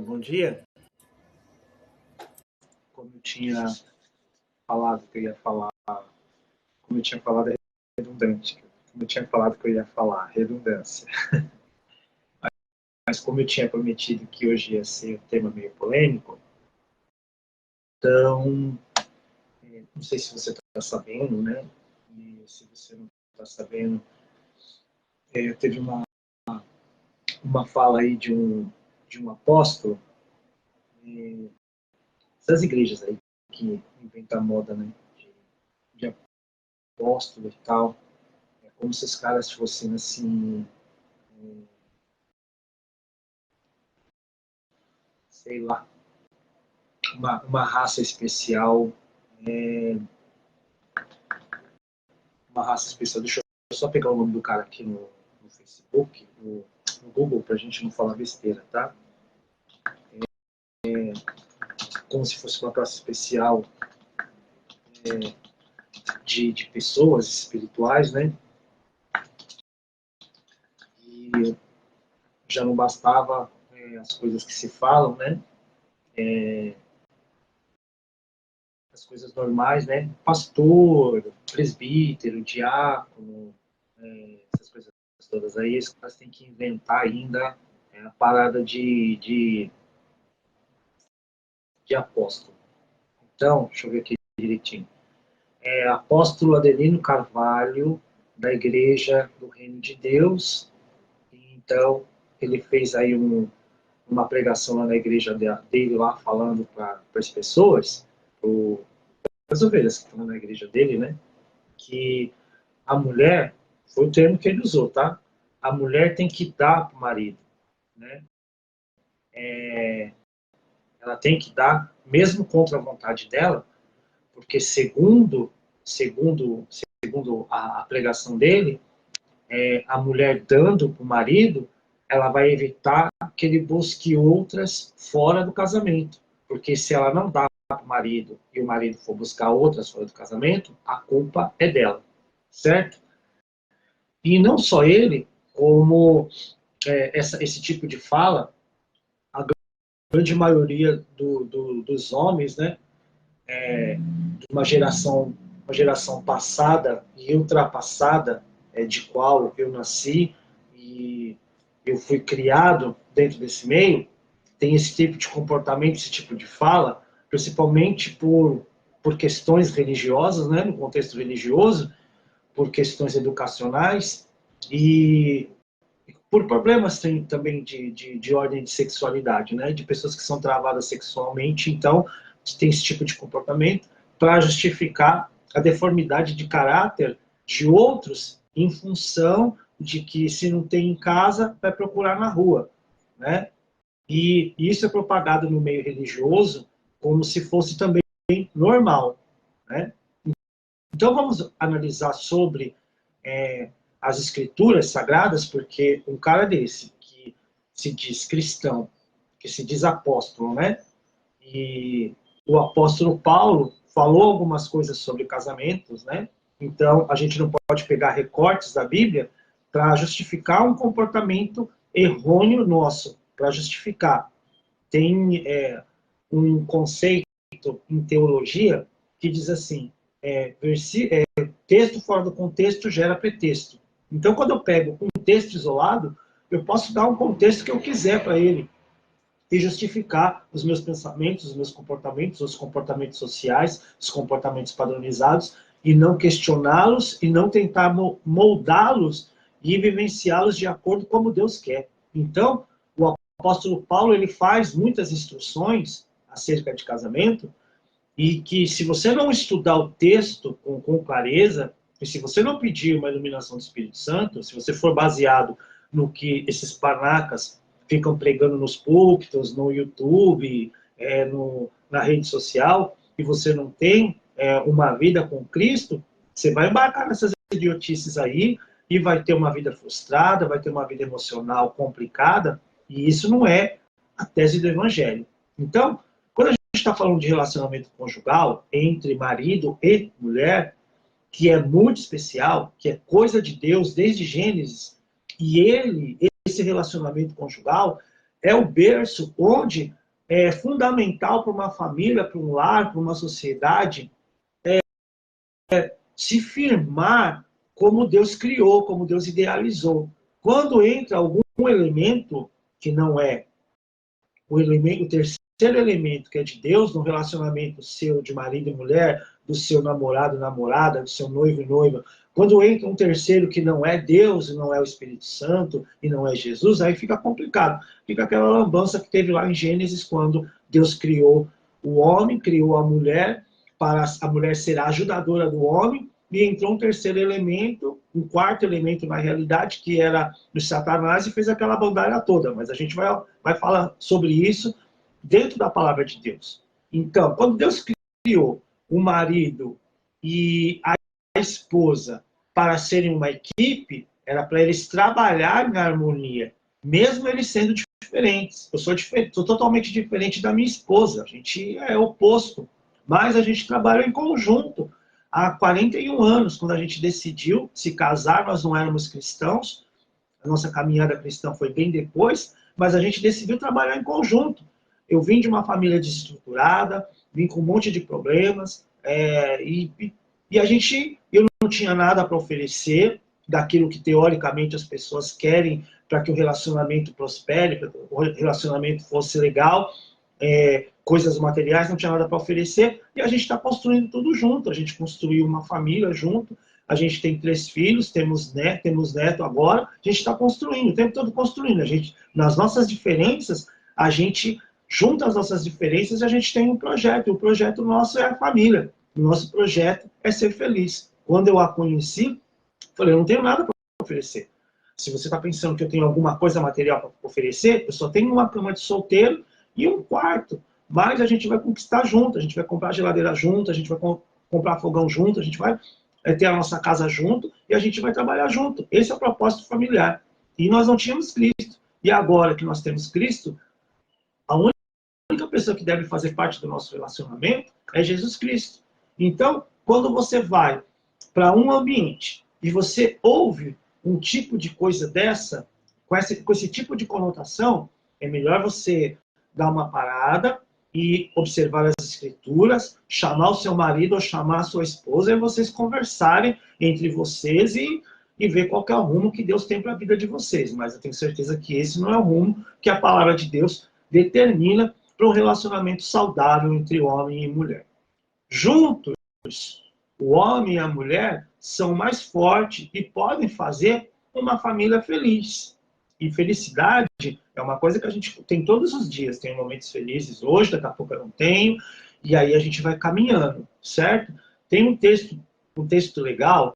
Bom dia. Como eu tinha falado que eu ia falar, como eu tinha falado é redundante, como eu tinha falado que eu ia falar, redundância. Mas como eu tinha prometido que hoje ia ser um tema meio polêmico, então, não sei se você está sabendo, né? E se você não está sabendo, teve uma fala aí de um apóstolo, das igrejas aí que inventam a moda, né? De apóstolo e tal. É como se os caras fossem assim, sei lá, uma raça especial, é, uma raça especial. Deixa eu só pegar o nome do cara aqui no Facebook, no Google, para a gente não falar besteira, tá? Como se fosse uma classe especial de pessoas espirituais, né? E já não bastava as coisas que se falam, né? As coisas normais, né? Pastor, presbítero, diácono, essas coisas todas aí, os caras têm que inventar ainda a parada de apóstolo. Então, deixa eu ver aqui direitinho. Apóstolo Adelino Carvalho, da Igreja do Reino de Deus. Então, ele fez aí uma pregação lá na igreja dele, lá falando para as pessoas, para as ovelhas que estão na igreja dele, né? Que a mulher, foi o termo que ele usou, tá? A mulher tem que dar para o marido, né? Ela tem que dar, mesmo contra a vontade dela, porque segundo a pregação dele, a mulher dando para o marido, ela vai evitar que ele busque outras fora do casamento. Porque se ela não dá para o marido e o marido for buscar outras fora do casamento, a culpa é dela, certo? E não só ele, como esse tipo de fala, a grande maioria dos homens, né, de uma geração passada e ultrapassada, de qual eu nasci e eu fui criado dentro desse meio, tem esse tipo de comportamento, esse tipo de fala, principalmente por questões religiosas, né, no contexto religioso, por questões educacionais e por problemas também de ordem de sexualidade, né, de pessoas que são travadas sexualmente, então tem esse tipo de comportamento para justificar a deformidade de caráter de outros em função de que se não tem em casa, vai procurar na rua, né? E isso é propagado no meio religioso como se fosse também normal, né? Então vamos analisar sobre as escrituras sagradas, porque um cara desse que se diz cristão, que se diz apóstolo, né? E o apóstolo Paulo falou algumas coisas sobre casamentos, né? Então a gente não pode pegar recortes da Bíblia para justificar um comportamento errôneo nosso, para justificar. Tem um conceito em teologia que diz assim: texto fora do contexto gera pretexto. Então, quando eu pego um texto isolado, eu posso dar um contexto que eu quiser para ele e justificar os meus pensamentos, os meus comportamentos, os comportamentos sociais, os comportamentos padronizados, e não questioná-los e não tentar moldá-los e vivenciá-los de acordo com como Deus quer. Então, o apóstolo Paulo ele faz muitas instruções acerca de casamento, e que se você não estudar o texto com clareza, e se você não pedir uma iluminação do Espírito Santo, se você for baseado no que esses panacas ficam pregando nos púlpitos, no YouTube, na rede social, e você não tem uma vida com Cristo, você vai embarcar nessas idiotices aí e vai ter uma vida frustrada, vai ter uma vida emocional complicada, e isso não é a tese do Evangelho. Então, quando a gente está falando de relacionamento conjugal entre marido e mulher, que é muito especial, que é coisa de Deus desde Gênesis, e esse relacionamento conjugal, é o berço onde é fundamental para uma família, para um lar, para uma sociedade, se firmar como Deus criou, como Deus idealizou. Quando entra algum elemento que não é o terceiro elemento, que é de Deus, no relacionamento seu de marido e mulher, do seu namorado e namorada, do seu noivo e noiva, quando entra um terceiro que não é Deus, e não é o Espírito Santo, e não é Jesus, aí fica complicado. Fica aquela lambança que teve lá em Gênesis, quando Deus criou o homem, criou a mulher, para a mulher ser a ajudadora do homem, e entrou um terceiro elemento, um quarto elemento na realidade, que era o Satanás, e fez aquela bandalha toda. Mas a gente vai falar sobre isso dentro da palavra de Deus. Então, quando Deus criou o marido e a esposa para serem uma equipe, era para eles trabalharem na harmonia, mesmo eles sendo diferentes. Eu sou totalmente diferente da minha esposa, a gente é oposto, mas a gente trabalha em conjunto. Há 41 anos, quando a gente decidiu se casar, nós não éramos cristãos, a nossa caminhada cristã foi bem depois, mas a gente decidiu trabalhar em conjunto. Eu vim de uma família desestruturada, vim com um monte de problemas, e eu não tinha nada para oferecer daquilo que teoricamente as pessoas querem para que o relacionamento prospere, para que o relacionamento fosse legal, coisas materiais, não tinha nada para oferecer, e a gente está construindo tudo junto. A gente construiu uma família junto, a gente tem 3 filhos, temos neto agora, a gente está construindo, o tempo todo construindo. Nas nossas diferenças, a gente junta as nossas diferenças e a gente tem um projeto, e o projeto nosso é a família. O nosso projeto é ser feliz. Quando eu a conheci, falei, eu não tenho nada para oferecer. Se você está pensando que eu tenho alguma coisa material para oferecer, eu só tenho uma cama de solteiro e um quarto. Mas a gente vai conquistar junto, a gente vai comprar geladeira junto, a gente vai comprar fogão junto, a gente vai ter a nossa casa junto e a gente vai trabalhar junto. Esse é o propósito familiar. E nós não tínhamos Cristo. E agora que nós temos Cristo, a única pessoa que deve fazer parte do nosso relacionamento é Jesus Cristo. Então, quando você vai para um ambiente e você ouve um tipo de coisa dessa, com esse tipo de conotação, é melhor você dar uma parada e observar as escrituras, chamar o seu marido ou chamar a sua esposa e vocês conversarem entre vocês e ver qual é o rumo que Deus tem para a vida de vocês. Mas eu tenho certeza que esse não é o rumo que a palavra de Deus determina para um relacionamento saudável entre homem e mulher. Juntos, o homem e a mulher são mais fortes e podem fazer uma família feliz. E felicidade é uma coisa que a gente tem todos os dias. Tem momentos felizes hoje, daqui a pouco eu não tenho. E aí a gente vai caminhando, certo? Tem um texto legal,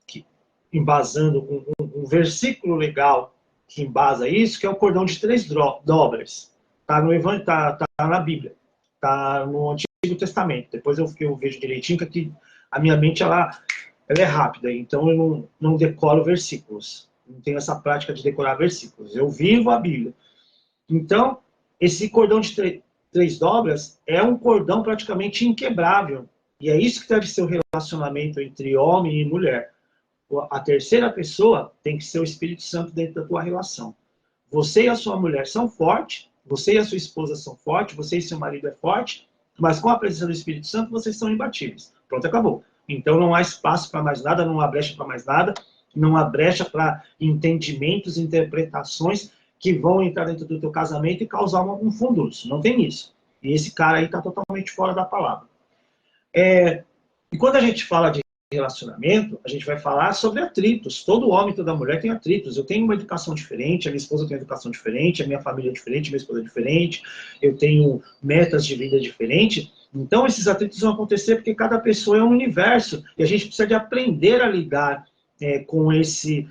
que, embasando um versículo legal que embasa isso, que é o cordão de 3 dobras. Está na Bíblia. Está no Antigo Testamento. Depois eu vejo direitinho, que aqui a minha mente ela é rápida. Então eu não decoro versículos. Não tenho essa prática de decorar versículos. Eu vivo a Bíblia. Então, esse cordão de 3 dobras é um cordão praticamente inquebrável. E é isso que deve ser o relacionamento entre homem e mulher. A terceira pessoa tem que ser o Espírito Santo dentro da tua relação. Você e a sua mulher são fortes, você e a sua esposa são fortes, você e seu marido é forte, mas com a presença do Espírito Santo vocês são imbatíveis. Pronto, acabou. Então não há espaço para mais nada, não há brecha para mais nada, não há brecha para entendimentos, interpretações que vão entrar dentro do teu casamento e causar um furdunço. Não tem isso. E esse cara aí está totalmente fora da palavra. E quando a gente fala de relacionamento, a gente vai falar sobre atritos. Todo homem, toda mulher tem atritos. Eu tenho uma educação diferente, a minha esposa tem uma educação diferente, a minha família é diferente, a minha esposa é diferente, eu tenho metas de vida diferentes. Então, esses atritos vão acontecer porque cada pessoa é um universo e a gente precisa de aprender a lidar com essas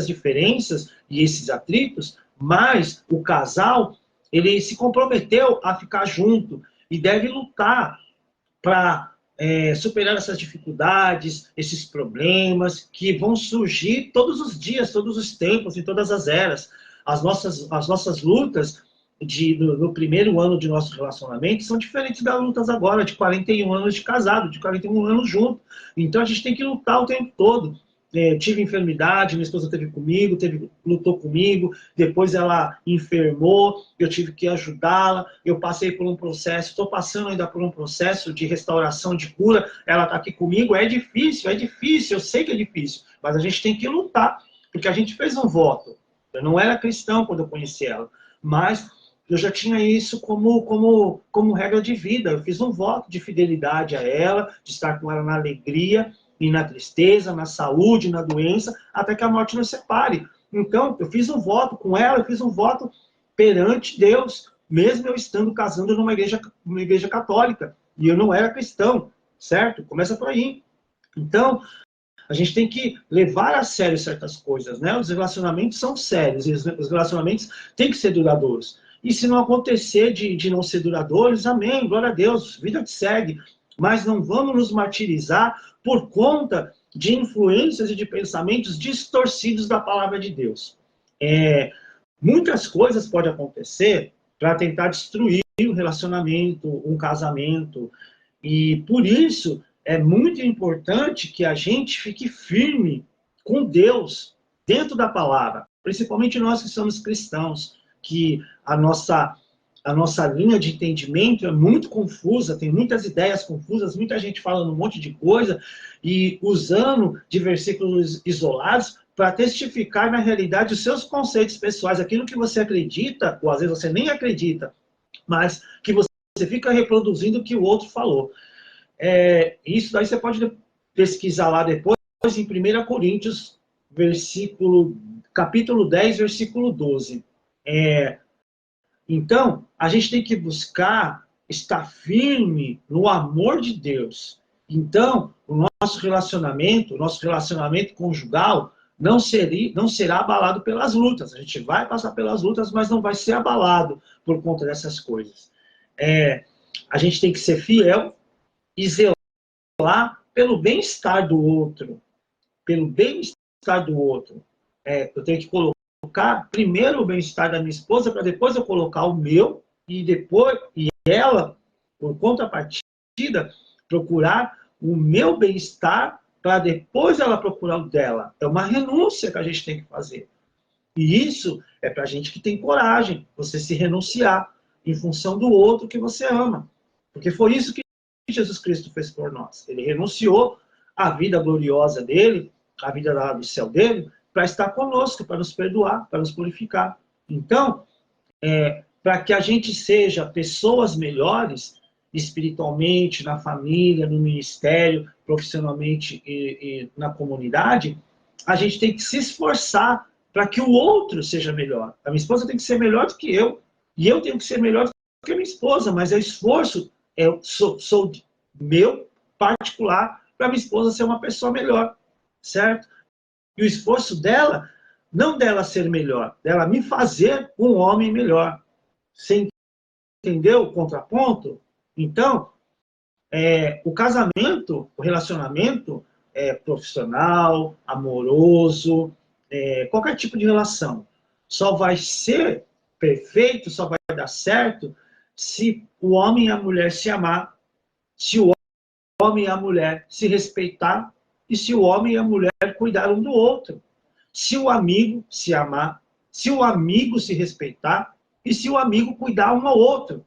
diferenças e esses atritos, mas o casal, ele se comprometeu a ficar junto e deve lutar para superar essas dificuldades, esses problemas que vão surgir todos os dias, todos os tempos, em todas as eras. As nossas lutas no primeiro ano de nosso relacionamento são diferentes das lutas agora, de 41 anos de casado, de 41 anos junto. Então a gente tem que lutar o tempo todo. tive enfermidade, minha esposa teve comigo, lutou comigo, depois ela enfermou, eu tive que ajudá-la, eu passei por um processo, estou passando ainda por um processo de restauração, de cura, ela está aqui comigo, é difícil, eu sei que é difícil, mas a gente tem que lutar, porque a gente fez um voto. Eu não era cristão quando eu conheci ela, mas eu já tinha isso como regra de vida. Eu fiz um voto de fidelidade a ela, de estar com ela na alegria e na tristeza, na saúde, na doença, até que a morte nos separe. Então, eu fiz um voto com ela, eu fiz um voto perante Deus, mesmo eu estando casando numa igreja católica, e eu não era cristão, certo? Começa por aí. Então, a gente tem que levar a sério certas coisas, né? Os relacionamentos são sérios, e os relacionamentos têm que ser duradouros. E se não acontecer de não ser duradouros, amém, glória a Deus, vida que segue. Mas não vamos nos martirizar por conta de influências e de pensamentos distorcidos da palavra de Deus. Muitas coisas podem acontecer para tentar destruir um relacionamento, um casamento. E por isso é muito importante que a gente fique firme com Deus dentro da palavra. Principalmente nós que somos cristãos, que a nossa linha de entendimento é muito confusa, tem muitas ideias confusas, muita gente falando um monte de coisa e usando de versículos isolados para testificar na realidade os seus conceitos pessoais, aquilo que você acredita, ou às vezes você nem acredita, mas que você fica reproduzindo o que o outro falou. Isso daí você pode pesquisar lá depois em 1 Coríntios, capítulo 10, versículo 12. Então, a gente tem que buscar estar firme no amor de Deus. Então, o nosso relacionamento conjugal, não será abalado pelas lutas. A gente vai passar pelas lutas, mas não vai ser abalado por conta dessas coisas. A gente tem que ser fiel e zelar pelo bem-estar do outro. Pelo bem-estar do outro. Eu tenho que colocar primeiro o bem-estar da minha esposa, para depois eu colocar o meu, e ela, por contrapartida, procurar o meu bem-estar, para depois ela procurar o dela. É uma renúncia que a gente tem que fazer. E isso é para a gente que tem coragem, você se renunciar em função do outro que você ama. Porque foi isso que Jesus Cristo fez por nós. Ele renunciou à vida gloriosa dele, à vida lá do céu dele, para estar conosco, para nos perdoar, para nos purificar. Então, para que a gente seja pessoas melhores, espiritualmente, na família, no ministério, profissionalmente e na comunidade, a gente tem que se esforçar para que o outro seja melhor. A minha esposa tem que ser melhor do que eu, e eu tenho que ser melhor do que a minha esposa, mas o esforço sou meu, particular, para minha esposa ser uma pessoa melhor, certo? E o esforço dela, não dela ser melhor, dela me fazer um homem melhor. Você entendeu o contraponto? Então, o casamento, o relacionamento profissional, amoroso, qualquer tipo de relação, só vai ser perfeito, só vai dar certo se o homem e a mulher se amar, se o homem e a mulher se respeitar e se o homem e a mulher cuidar um do outro. Se o amigo se amar, se o amigo se respeitar e se o amigo cuidar um ao outro.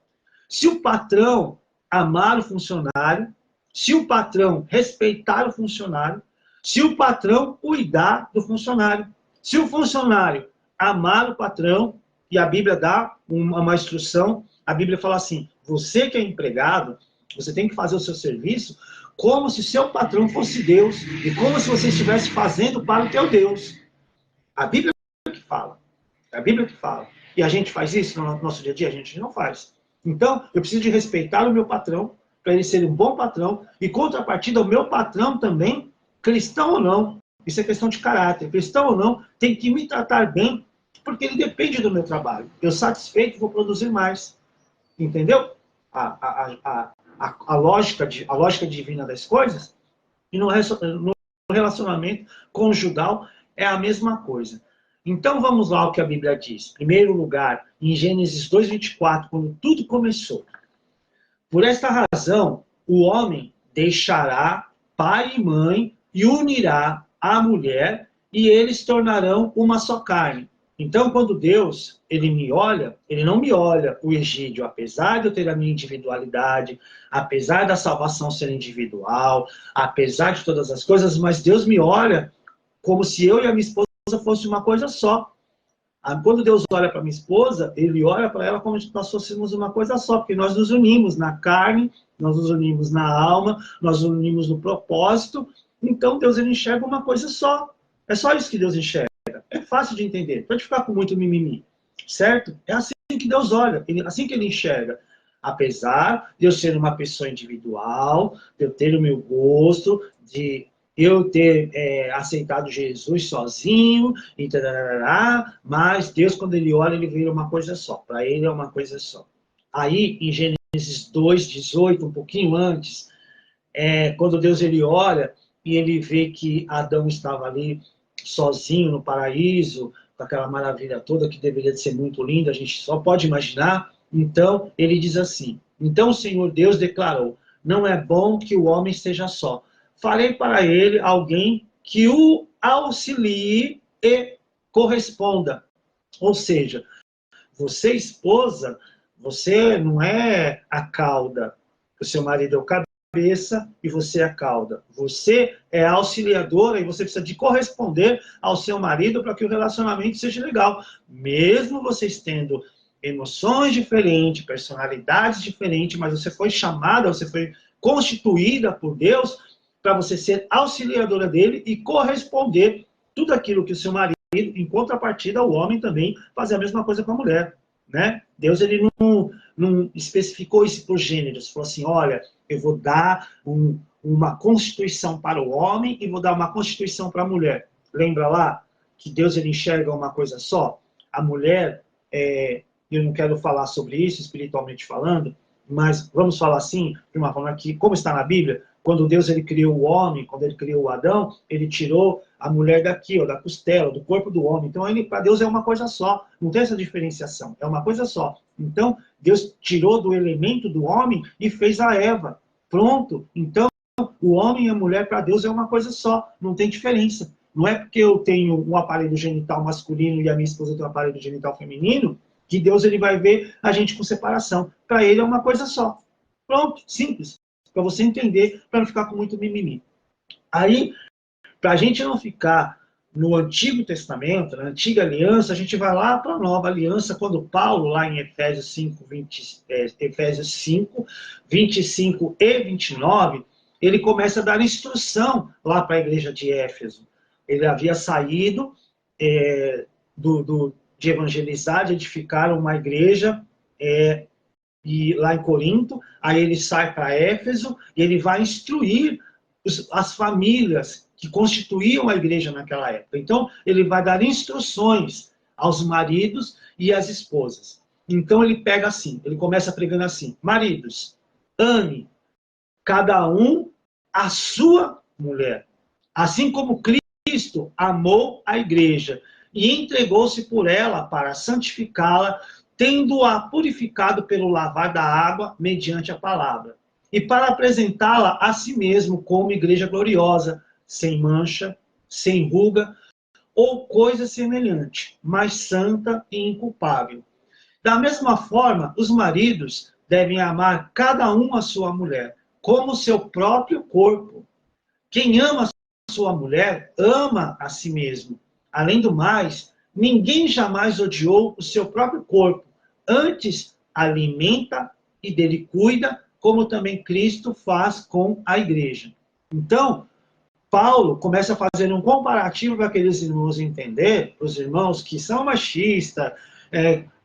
Se o patrão amar o funcionário, se o patrão respeitar o funcionário, se o patrão cuidar do funcionário, se o funcionário amar o patrão, e a Bíblia dá uma instrução, a Bíblia fala assim, você que é empregado, você tem que fazer o seu serviço como se seu patrão fosse Deus e como se você estivesse fazendo para o teu Deus. A Bíblia que fala. É a Bíblia que fala. E a gente faz isso no nosso dia a dia? A gente não faz. Então, eu preciso de respeitar o meu patrão, para ele ser um bom patrão, e contrapartida, o meu patrão também, cristão ou não, isso é questão de caráter, cristão ou não, tem que me tratar bem, porque ele depende do meu trabalho. Eu satisfeito vou produzir mais. Entendeu? A lógica divina das coisas, e no relacionamento conjugal é a mesma coisa. Então vamos lá ao que a Bíblia diz. Em primeiro lugar, em Gênesis 2:24, quando tudo começou. Por esta razão, o homem deixará pai e mãe e unirá a mulher e eles tornarão uma só carne. Então, quando Deus, ele me olha, ele não me olha o Egídio, apesar de eu ter a minha individualidade, apesar da salvação ser individual, apesar de todas as coisas, mas Deus me olha como se eu e a minha esposa fosse uma coisa só. Quando Deus olha para minha esposa, ele olha para ela como se nós fôssemos uma coisa só, porque nós nos unimos na carne, nós nos unimos na alma, nós nos unimos no propósito. Então Deus, ele enxerga uma coisa só. É só isso que Deus enxerga. É fácil de entender, pode ficar com muito mimimi, certo? É assim que Deus olha, assim que ele enxerga. Apesar de eu ser uma pessoa individual, de eu ter o meu gosto, de eu ter aceitado Jesus sozinho, e tarará, mas Deus, quando ele olha, ele vira uma coisa só. Para ele é uma coisa só. Aí, em Gênesis 2:18, um pouquinho antes, quando Deus ele olha e ele vê que Adão estava ali sozinho no paraíso, com aquela maravilha toda que deveria de ser muito linda, a gente só pode imaginar. Então, ele diz assim: então o Senhor Deus declarou, não é bom que o homem esteja só. Farei para ele alguém que o auxilie e corresponda. Ou seja, você, esposa, você não é a cauda, o seu marido é o cabeça e você é a cauda. Você é a auxiliadora e você precisa de corresponder ao seu marido para que o relacionamento seja legal. Mesmo vocês tendo emoções diferentes, personalidades diferentes, mas você foi chamada, você foi constituída por Deus para você ser auxiliadora dele e corresponder tudo aquilo que o seu marido, em contrapartida, o homem também fazer a mesma coisa com a mulher, né? Deus, ele não especificou isso por gêneros, falou assim, olha, eu vou dar uma constituição para o homem e vou dar uma constituição para a mulher. Lembra lá que Deus, ele enxerga uma coisa só? A mulher, eu não quero falar sobre isso espiritualmente falando, mas vamos falar assim, de uma forma que, como está na Bíblia, quando Deus, ele criou o homem, quando ele criou o Adão, ele tirou a mulher daqui, ó, da costela, do corpo do homem. Então, para Deus é uma coisa só, não tem essa diferenciação, é uma coisa só. Então, Deus tirou do elemento do homem e fez a Eva. Pronto. Então, o homem e a mulher, para Deus, é uma coisa só, não tem diferença. Não é porque eu tenho um aparelho genital masculino e a minha esposa tem um aparelho genital feminino, que Deus, ele vai ver a gente com separação. Para ele é uma coisa só. Pronto, simples. Para você entender, para não ficar com muito mimimi. Aí, para a gente não ficar no Antigo Testamento, na Antiga Aliança, a gente vai lá para a Nova Aliança, quando Paulo, lá em Efésios 5, 25 e 29, ele começa a dar instrução lá para a igreja de Éfeso. Ele havia saído de evangelizar, de edificar uma igreja e lá em Corinto, aí ele sai para Éfeso e ele vai instruir as famílias que constituíam a igreja naquela época. Então, ele vai dar instruções aos maridos e às esposas. Então, ele pega assim, ele começa pregando assim, maridos, ame cada um a sua mulher, assim como Cristo amou a igreja e entregou-se por ela para santificá-la, tendo-a purificado pelo lavar da água mediante a palavra, e para apresentá-la a si mesmo como igreja gloriosa, sem mancha, sem ruga, ou coisa semelhante, mas santa e inculpável. Da mesma forma, os maridos devem amar cada um a sua mulher, como seu próprio corpo. Quem ama a sua mulher, ama a si mesmo. Além do mais, ninguém jamais odiou o seu próprio corpo, antes alimenta e dele cuida, como também Cristo faz com a igreja. Então, Paulo começa a fazer um comparativo para aqueles irmãos entender, os irmãos que são machistas,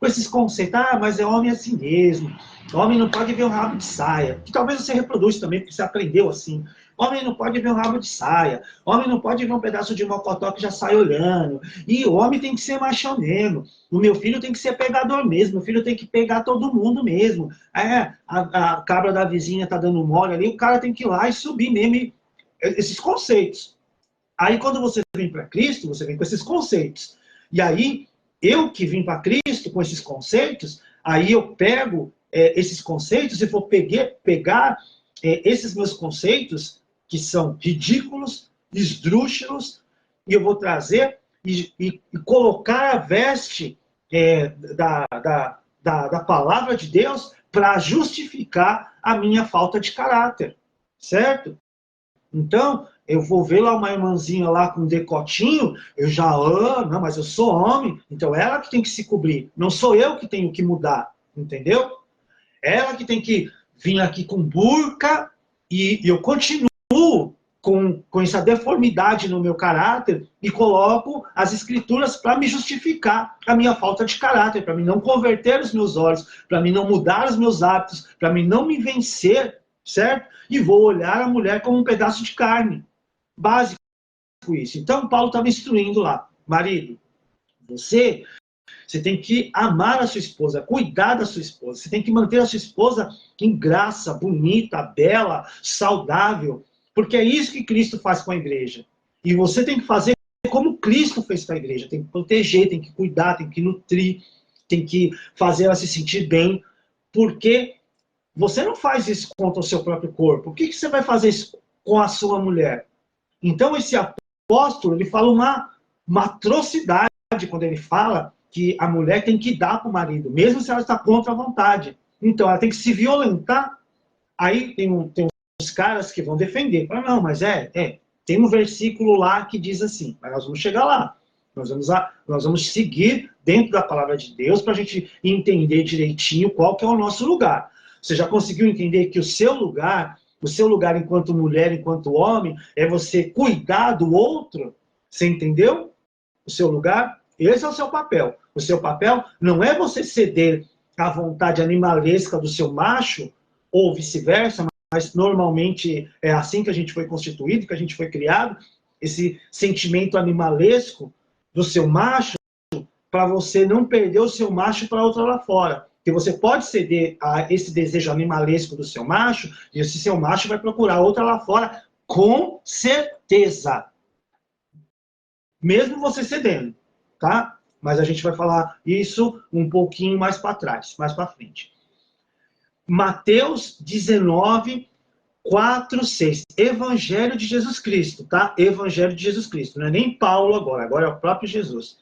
com esses conceitos, mas é homem assim mesmo, homem não pode ver o rabo de saia, que talvez você reproduz também, porque você aprendeu assim. Homem não pode ver um rabo de saia. Homem não pode ver um pedaço de mocotó que já sai olhando. E o homem tem que ser machão mesmo. O meu filho tem que ser pegador mesmo. Meu filho tem que pegar todo mundo mesmo. A cabra da vizinha tá dando mole ali, o cara tem que ir lá e subir mesmo. Esses conceitos. Aí quando você vem para Cristo, você vem com esses conceitos. E aí, eu que vim para Cristo com esses conceitos, aí eu pego esses conceitos e vou pegar esses meus conceitos, que são ridículos, esdrúxulos, e eu vou trazer e colocar a veste da palavra de Deus para justificar a minha falta de caráter, certo? Então, eu vou ver lá uma irmãzinha lá com um decotinho, eu já, não, mas eu sou homem, então ela que tem que se cobrir, não sou eu que tenho que mudar, entendeu? Ela que tem que vir aqui com burca e eu continuo com essa deformidade no meu caráter e coloco as escrituras para me justificar a minha falta de caráter, para mim não converter os meus olhos, para mim não mudar os meus hábitos, para mim não me vencer, certo? E vou olhar a mulher como um pedaço de carne. Básico isso. Então, Paulo estava instruindo lá, marido, você tem que amar a sua esposa, cuidar da sua esposa. Você tem que manter a sua esposa em graça, bonita, bela, saudável. Porque é isso que Cristo faz com a igreja. E você tem que fazer como Cristo fez com a igreja. Tem que proteger, tem que cuidar, tem que nutrir, tem que fazer ela se sentir bem. Porque você não faz isso contra o seu próprio corpo. Por que você vai fazer isso com a sua mulher? Então, esse apóstolo, ele fala uma atrocidade quando ele fala que a mulher tem que dar para o marido, mesmo se ela está contra a vontade. Então, ela tem que se violentar. Aí tem uns caras que vão defender. Falam, não, mas tem um versículo lá que diz assim, mas nós vamos chegar lá. Nós vamos seguir dentro da palavra de Deus para a gente entender direitinho qual que é o nosso lugar. Você já conseguiu entender que o seu lugar enquanto mulher, enquanto homem, é você cuidar do outro? Você entendeu? O seu lugar? Esse é o seu papel. O seu papel não é você ceder à vontade animalesca do seu macho, ou vice-versa, mas normalmente é assim que a gente foi constituído, que a gente foi criado, esse sentimento animalesco do seu macho, para você não perder o seu macho para outra lá fora. Que você pode ceder a esse desejo animalesco do seu macho, e esse seu macho vai procurar outra lá fora, com certeza. Mesmo você cedendo, tá? Mas a gente vai falar isso um pouquinho mais para trás, mais para frente. Mateus 19, 4, 6. Evangelho de Jesus Cristo, tá? Evangelho de Jesus Cristo. Não é nem Paulo agora é o próprio Jesus.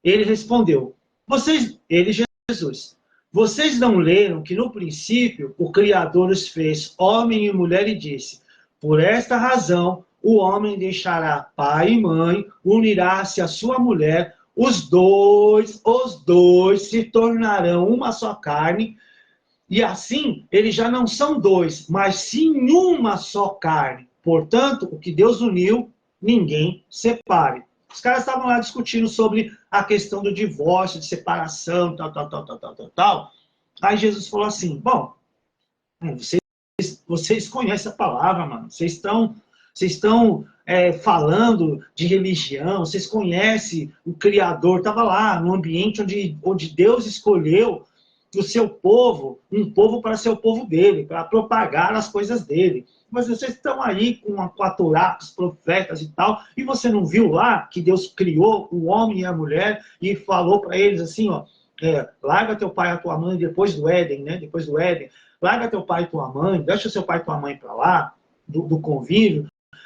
Ele respondeu, Jesus, vocês não leram que no princípio o Criador os fez homem e mulher e disse, por esta razão o homem deixará pai e mãe, unirá-se à sua mulher, os dois se tornarão uma só carne, e assim eles já não são dois, mas sim uma só carne. Portanto, o que Deus uniu, ninguém separe. Os caras estavam lá discutindo sobre a questão do divórcio, de separação, tal. Aí Jesus falou assim, bom, vocês conhecem a palavra, mano. Vocês estão falando de religião, vocês conhecem o Criador, estava lá, no ambiente onde Deus escolheu o seu povo, um povo para ser o povo dele, para propagar as coisas dele. Mas vocês estão aí com a Torá, com os profetas e tal, e você não viu lá que Deus criou o homem e a mulher e falou para eles assim, ó, larga teu pai e a tua mãe depois do Éden, né? Depois do Éden, larga teu pai e tua mãe, deixa seu pai e tua mãe para lá, do convívio,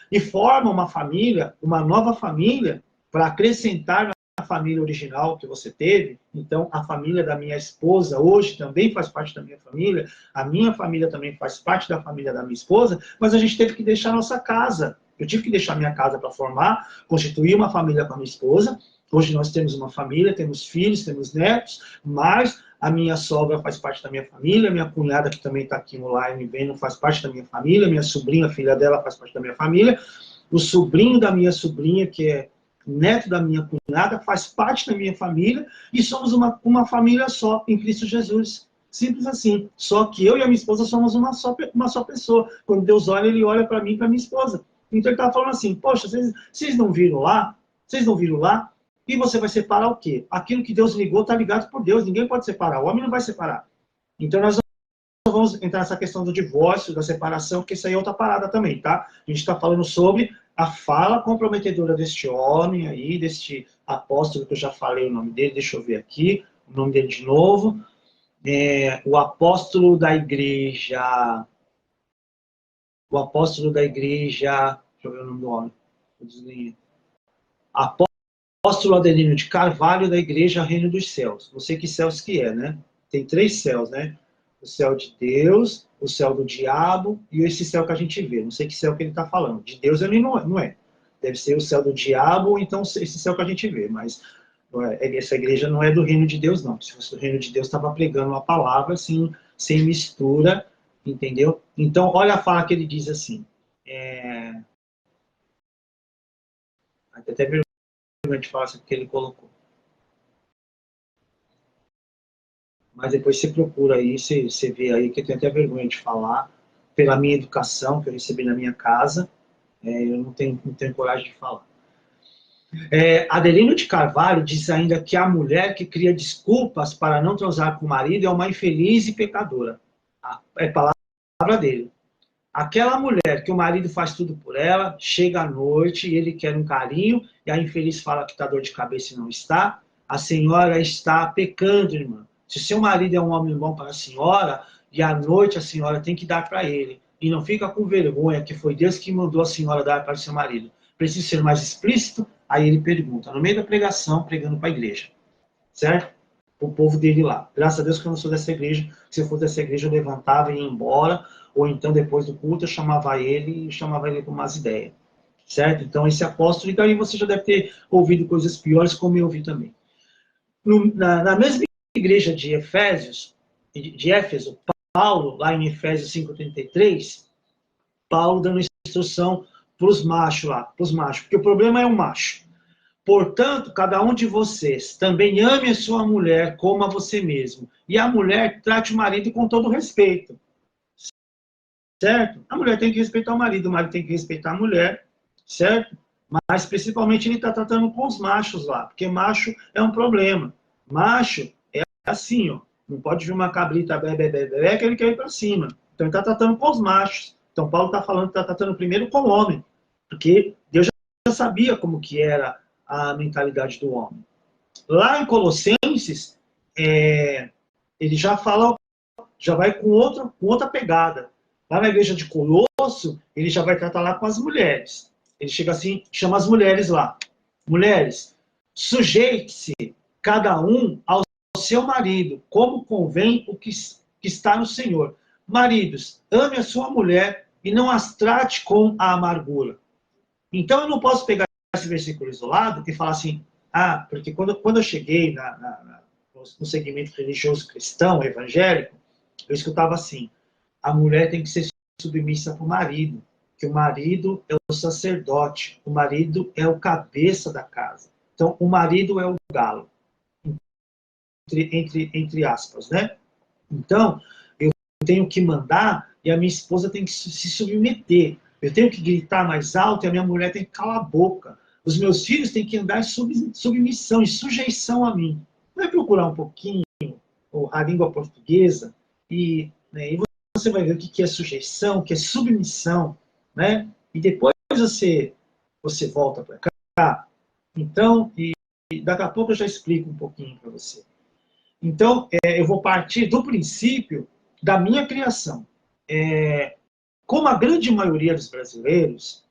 e forma uma família, uma nova família, para acrescentar na família original que você teve. Então, a família da minha esposa hoje também faz parte da minha família, a minha família também faz parte da família da minha esposa, mas a gente teve que deixar nossa casa. Eu tive que deixar minha casa para formar, constituir uma família com a minha esposa. Hoje nós temos uma família, temos filhos, temos netos, mas a minha sogra faz parte da minha família, minha cunhada, que também está aqui online vendo, faz parte da minha família, minha sobrinha, filha dela, faz parte da minha família, o sobrinho da minha sobrinha, que é neto da minha cunhada, faz parte da minha família, e somos uma família só, em Cristo Jesus. Simples assim. Só que eu e a minha esposa somos uma só pessoa. Quando Deus olha, Ele olha para mim e para minha esposa. Então Ele estava falando assim, poxa, vocês não viram lá? Vocês não viram lá? E você vai separar o quê? Aquilo que Deus ligou está ligado por Deus. Ninguém pode separar. O homem não vai separar. Então nós não vamos entrar nessa questão do divórcio, da separação, porque isso aí é outra parada também, tá? A gente está falando sobre a fala comprometedora deste homem aí, deste apóstolo que eu já falei o nome dele. Deixa eu ver aqui o nome dele de novo. O apóstolo da igreja. O apóstolo da igreja. Deixa eu ver o nome do homem. Apóstolo Adelino de Carvalho, da Igreja Reino dos Céus. Não sei que céus que é, né? Tem 3 céus, né? O céu de Deus, o céu do diabo e esse céu que a gente vê. Não sei que céu que ele está falando. De Deus ele não é. Deve ser o céu do diabo ou então esse céu que a gente vê. Mas essa igreja não é do reino de Deus, não. Se fosse do reino de Deus, estava pregando a palavra assim, sem mistura, entendeu? Então, olha a fala que ele diz assim. Até vergonha de falar assim, porque ele colocou. Mas depois você procura aí, você vê aí, que eu tenho até vergonha de falar, pela minha educação que eu recebi na minha casa, eu não tenho coragem de falar. Adelino de Carvalho diz ainda que a mulher que cria desculpas para não transar com o marido é uma infeliz e pecadora. É palavra dele. Aquela mulher que o marido faz tudo por ela, chega à noite e ele quer um carinho, e a infeliz fala que está dor de cabeça e não está, a senhora está pecando, irmã. Se o seu marido é um homem bom para a senhora, e à noite a senhora tem que dar para ele. E não fica com vergonha que foi Deus que mandou a senhora dar para o seu marido. Preciso ser mais explícito? Aí ele pergunta, no meio da pregação, pregando para a igreja. Certo? O povo dele lá. Graças a Deus que eu não sou dessa igreja. Se eu fosse dessa igreja, eu levantava e ia embora. Ou então, depois do culto, eu chamava ele com umas ideias. Certo? Então, esse apóstolo, e daí você já deve ter ouvido coisas piores, como eu ouvi também. Na mesma igreja de Efésios, de Éfeso, Paulo, lá em Efésios 5,33, Paulo dando instrução para os machos lá, porque o problema é o macho. Portanto, cada um de vocês também ame a sua mulher como a você mesmo. E a mulher trate o marido com todo respeito. Certo? A mulher tem que respeitar o marido tem que respeitar a mulher. Certo? Mas, principalmente, ele está tratando com os machos lá. Porque macho é um problema. Macho é assim, ó. Não pode vir uma cabrita que ele quer ir para cima. Então, ele está tratando com os machos. Então, Paulo está falando que está tratando primeiro com o homem. Porque Deus já sabia como que era a mentalidade do homem. Lá em Colossenses, ele já fala, já vai com outra pegada. Lá na igreja de Colosso, ele já vai tratar lá com as mulheres. Ele chega assim, chama as mulheres lá. Mulheres, sujeite-se cada um ao seu marido, como convém o que está no Senhor. Maridos, ame a sua mulher e não as trate com a amargura. Então eu não posso pegar esse versículo isolado e falar assim, porque quando eu cheguei no segmento religioso cristão, evangélico, eu escutava assim, a mulher tem que ser submissa para o marido, que o marido é o sacerdote, o marido é o cabeça da casa. Então, o marido é o galo, entre aspas, né? Então, eu tenho que mandar e a minha esposa tem que se submeter. Eu tenho que gritar mais alto e a minha mulher tem que calar a boca. Os meus filhos têm que andar em submissão, em sujeição a mim. Vai procurar um pouquinho a língua portuguesa e você vai ver o que é sujeição, o que é submissão, né? E depois você volta para cá. Então, e daqui a pouco eu já explico um pouquinho para você. Então, eu vou partir do princípio da minha criação. Como a grande maioria dos brasileiros,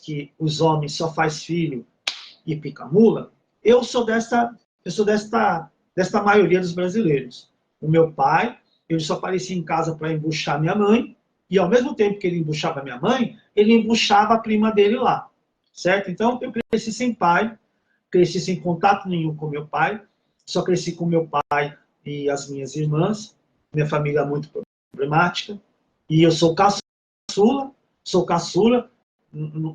que os homens só faz filho e pica mula, eu sou desta maioria dos brasileiros. O meu pai, ele só aparecia em casa para embuchar minha mãe, e ao mesmo tempo que ele embuchava minha mãe, ele embuchava a prima dele lá. Certo? Então, eu cresci sem pai, cresci sem contato nenhum com meu pai, só cresci com meu pai e as minhas irmãs, minha família é muito problemática, e eu sou caçula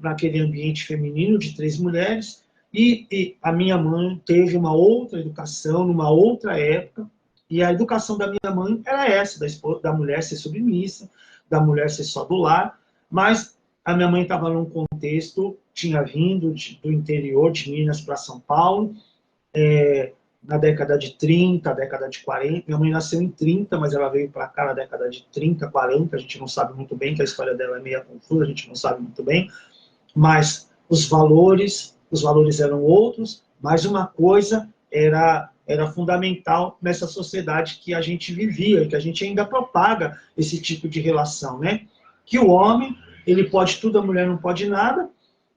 naquele ambiente feminino de 3 mulheres, e a minha mãe teve uma outra educação, numa outra época, e a educação da minha mãe era essa, da mulher ser submissa, da mulher ser só do lar, mas a minha mãe estava num contexto, tinha vindo do interior de Minas para São Paulo, na década de 30, década de 40. Minha mãe nasceu em 30, mas ela veio para cá na década de 30, 40. A gente não sabe muito bem, que a história dela é meio confusa, a gente não sabe muito bem. Mas os valores eram outros, mas uma coisa era fundamental nessa sociedade que a gente vivia, que a gente ainda propaga esse tipo de relação, né? Que o homem, ele pode tudo, a mulher não pode nada,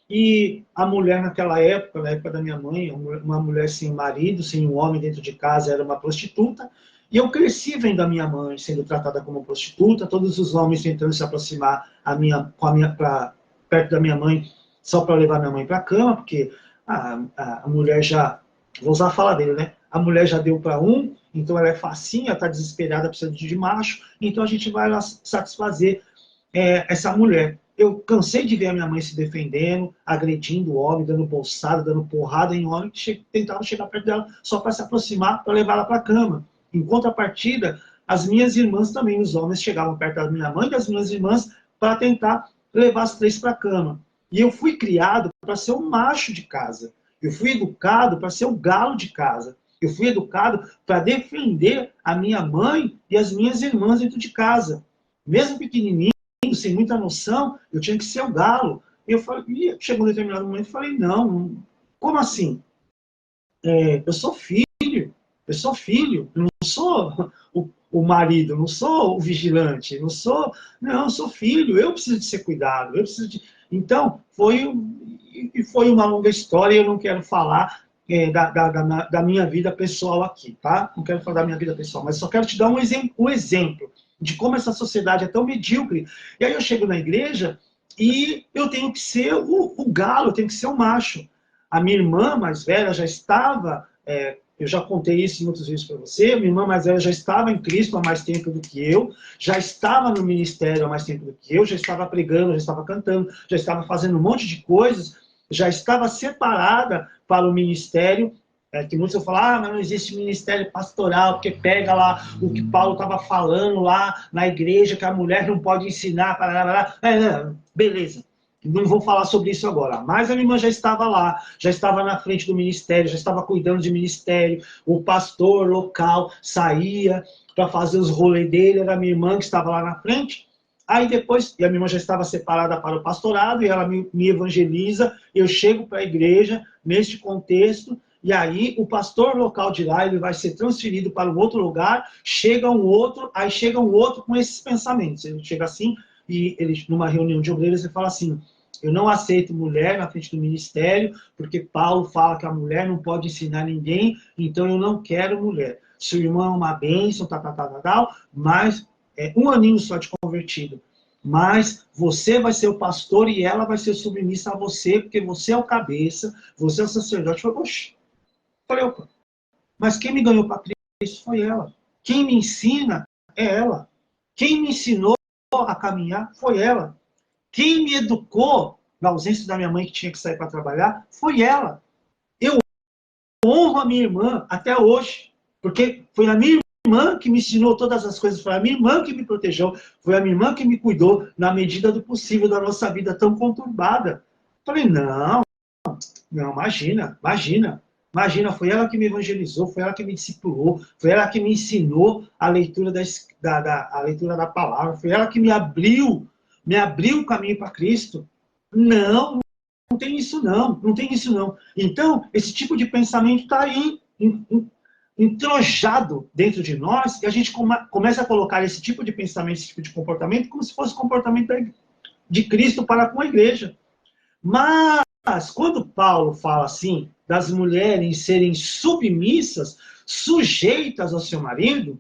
E a mulher naquela época, na época da minha mãe, uma mulher sem marido, sem um homem dentro de casa, era uma prostituta. E eu cresci vendo a minha mãe sendo tratada como prostituta, todos os homens tentando se aproximar perto da minha mãe, só para levar minha mãe para a cama, porque a mulher já, vou usar a fala dele, né? A mulher já deu para um, então ela é facinha, está desesperada, precisa de macho, então a gente vai lá satisfazer essa mulher. Eu cansei de ver a minha mãe se defendendo, agredindo o homem, dando bolsada, dando porrada em homem que tentavam chegar perto dela só para se aproximar, para levar ela para a cama. Em contrapartida, as minhas irmãs também, os homens chegavam perto da minha mãe e das minhas irmãs para tentar levar as três para a cama. E eu fui criado para ser um macho de casa. Eu fui educado para ser o galo de casa. Eu fui educado para defender a minha mãe e as minhas irmãs dentro de casa. Mesmo pequenininho, sem muita noção, eu tinha que ser o galo. Eu falei, chegou um determinado momento e falei, não, como assim? Eu sou filho, eu não sou o marido, não sou o vigilante, não, eu sou filho, eu preciso de ser cuidado, eu preciso de... Então, foi uma longa história, eu não quero falar da minha vida pessoal aqui, tá? Não quero falar da minha vida pessoal, mas só quero te dar um exemplo de como essa sociedade é tão medíocre. E aí eu chego na igreja e eu tenho que ser o galo, eu tenho que ser o macho. A minha irmã mais velha já estava, eu já contei isso em outros vídeos para você, minha irmã mais velha já estava em Cristo há mais tempo do que eu, já estava no ministério há mais tempo do que eu, já estava pregando, já estava cantando, já estava fazendo um monte de coisas, já estava separada para o ministério, que muitos vão falar, mas não existe ministério pastoral, porque pega lá o que Paulo estava falando lá na igreja, que a mulher não pode ensinar, beleza. Não vou falar sobre isso agora, mas a minha irmã já estava lá, já estava na frente do ministério, já estava cuidando de ministério, o pastor local saía para fazer os rolês dele, era a minha irmã que estava lá na frente. Aí depois, e a minha irmã já estava separada para o pastorado, e ela me evangeliza, eu chego para a igreja, neste contexto, e aí o pastor local de lá, ele vai ser transferido para um outro lugar, chega um outro com esses pensamentos. Ele chega assim, e ele, numa reunião de obreiros, ele fala assim, eu não aceito mulher na frente do ministério, porque Paulo fala que a mulher não pode ensinar ninguém, então eu não quero mulher. Seu irmão é uma bênção, mas um aninho só de convertido. Mas você vai ser o pastor e ela vai ser submissa a você, porque você é o cabeça, você é o sacerdote. Eu falei, oxe. Opa, mas quem me ganhou para Cristo foi ela. Quem me ensina é ela. Quem me ensinou a caminhar foi ela. Quem me educou, na ausência da minha mãe que tinha que sair para trabalhar, foi ela. Eu honro a minha irmã até hoje, porque foi a minha irmã que me ensinou todas as coisas, foi a minha irmã que me protegeu, foi a minha irmã que me cuidou na medida do possível da nossa vida tão conturbada. Falei, não, imagina, foi ela que me evangelizou, foi ela que me discipulou, foi ela que me ensinou a leitura a leitura da palavra, foi ela que me abriu o caminho para Cristo. Não, não tem isso não, não tem isso não. Então, esse tipo de pensamento está aí, entrojado dentro de nós, e a gente começa a colocar esse tipo de pensamento, esse tipo de comportamento, como se fosse o comportamento de Cristo para com a igreja. Mas, quando Paulo fala assim, das mulheres serem submissas, sujeitas ao seu marido,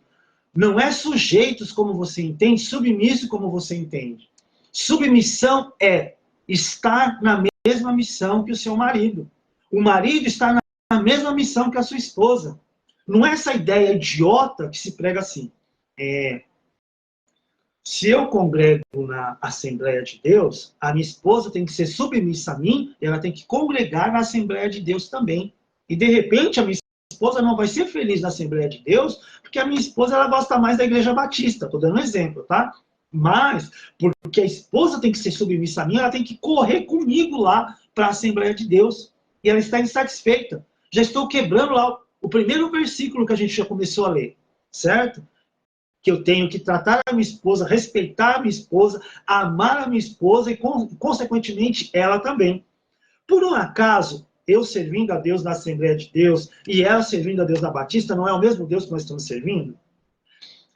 não é sujeitos como você entende, submisso como você entende. Submissão é estar na mesma missão que o seu marido. O marido está na mesma missão que a sua esposa. Não é essa ideia idiota que se prega assim. Se eu congrego na Assembleia de Deus, a minha esposa tem que ser submissa a mim, e ela tem que congregar na Assembleia de Deus também. E de repente a minha esposa não vai ser feliz na Assembleia de Deus, porque a minha esposa ela gosta mais da Igreja Batista. Estou dando um exemplo, tá? Mas, porque a esposa tem que ser submissa a mim, ela tem que correr comigo lá para a Assembleia de Deus. E ela está insatisfeita. Já estou quebrando lá o primeiro versículo que a gente já começou a ler, certo? Que eu tenho que tratar a minha esposa, respeitar a minha esposa, amar a minha esposa e, consequentemente, ela também. Por um acaso, eu servindo a Deus na Assembleia de Deus e ela servindo a Deus na Batista, não é o mesmo Deus que nós estamos servindo?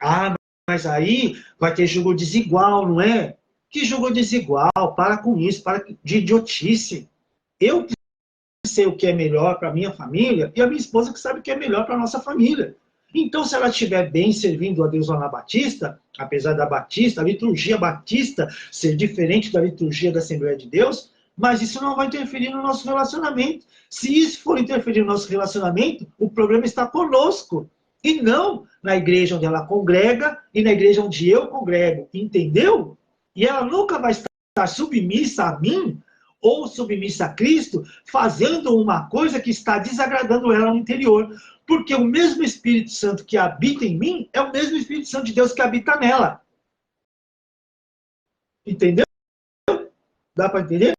Ah, mas aí vai ter julgo desigual, não é? Que julgo desigual? Para com isso, para de idiotice. Eu sei o que é melhor para a minha família e a minha esposa que sabe o que é melhor para a nossa família. Então, se ela estiver bem servindo a Deus lá na Batista, apesar da Batista, a liturgia batista ser diferente da liturgia da Assembleia de Deus, mas isso não vai interferir no nosso relacionamento. Se isso for interferir no nosso relacionamento, o problema está conosco, e não na igreja onde ela congrega e na igreja onde eu congrego, entendeu? E ela nunca vai estar submissa a mim, ou submissa a Cristo, fazendo uma coisa que está desagradando ela no interior. Porque o mesmo Espírito Santo que habita em mim é o mesmo Espírito Santo de Deus que habita nela. Entendeu? Dá para entender?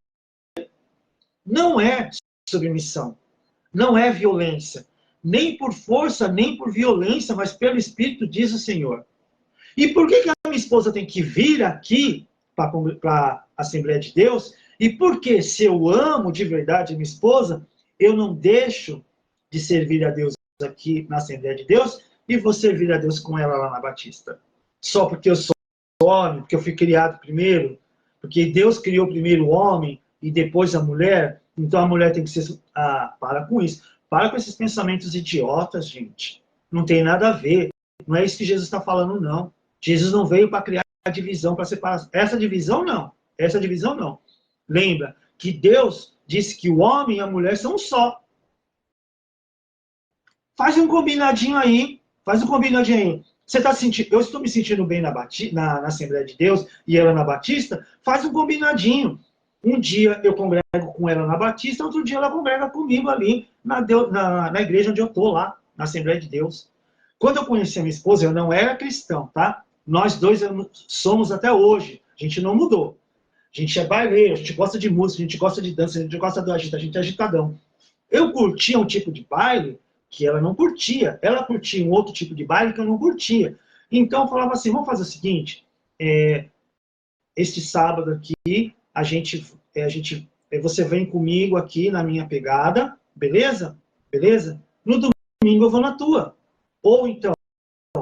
Não é submissão. Não é violência. Nem por força, nem por violência, mas pelo Espírito, diz o Senhor. E por que a minha esposa tem que vir aqui para a Assembleia de Deus? E por que, se eu amo de verdade a minha esposa, eu não deixo de servir a Deus aqui na Assembleia de Deus e vou servir a Deus com ela lá na Batista? Só porque eu sou homem, porque eu fui criado primeiro, porque Deus criou primeiro o homem e depois a mulher, então a mulher tem que ser... Ah, para com isso. Para com esses pensamentos idiotas, gente. Não tem nada a ver. Não é isso que Jesus está falando, não. Jesus não veio para criar divisão, para separar. Essa divisão, não. Essa divisão, não. Lembra que Deus disse que o homem e a mulher são um só. Faz um combinadinho aí. Faz um combinadinho aí. Você está sentindo... Eu estou me sentindo bem na Assembleia de Deus e ela na Batista? Faz um combinadinho. Um dia eu congrego com ela na Batista, outro dia ela congrega comigo ali na igreja onde eu estou, lá, na Assembleia de Deus. Quando eu conheci a minha esposa, eu não era cristão, tá? Nós dois somos até hoje. A gente não mudou. A gente é baileiro, a gente gosta de música, a gente gosta de dança, a gente gosta do agito, a gente é agitadão. Eu curtia um tipo de baile que ela não curtia. Ela curtia um outro tipo de baile que eu não curtia. Então eu falava assim, vamos fazer o seguinte, este sábado aqui, você vem comigo aqui na minha pegada, beleza? Beleza? No domingo eu vou na tua. Ou então,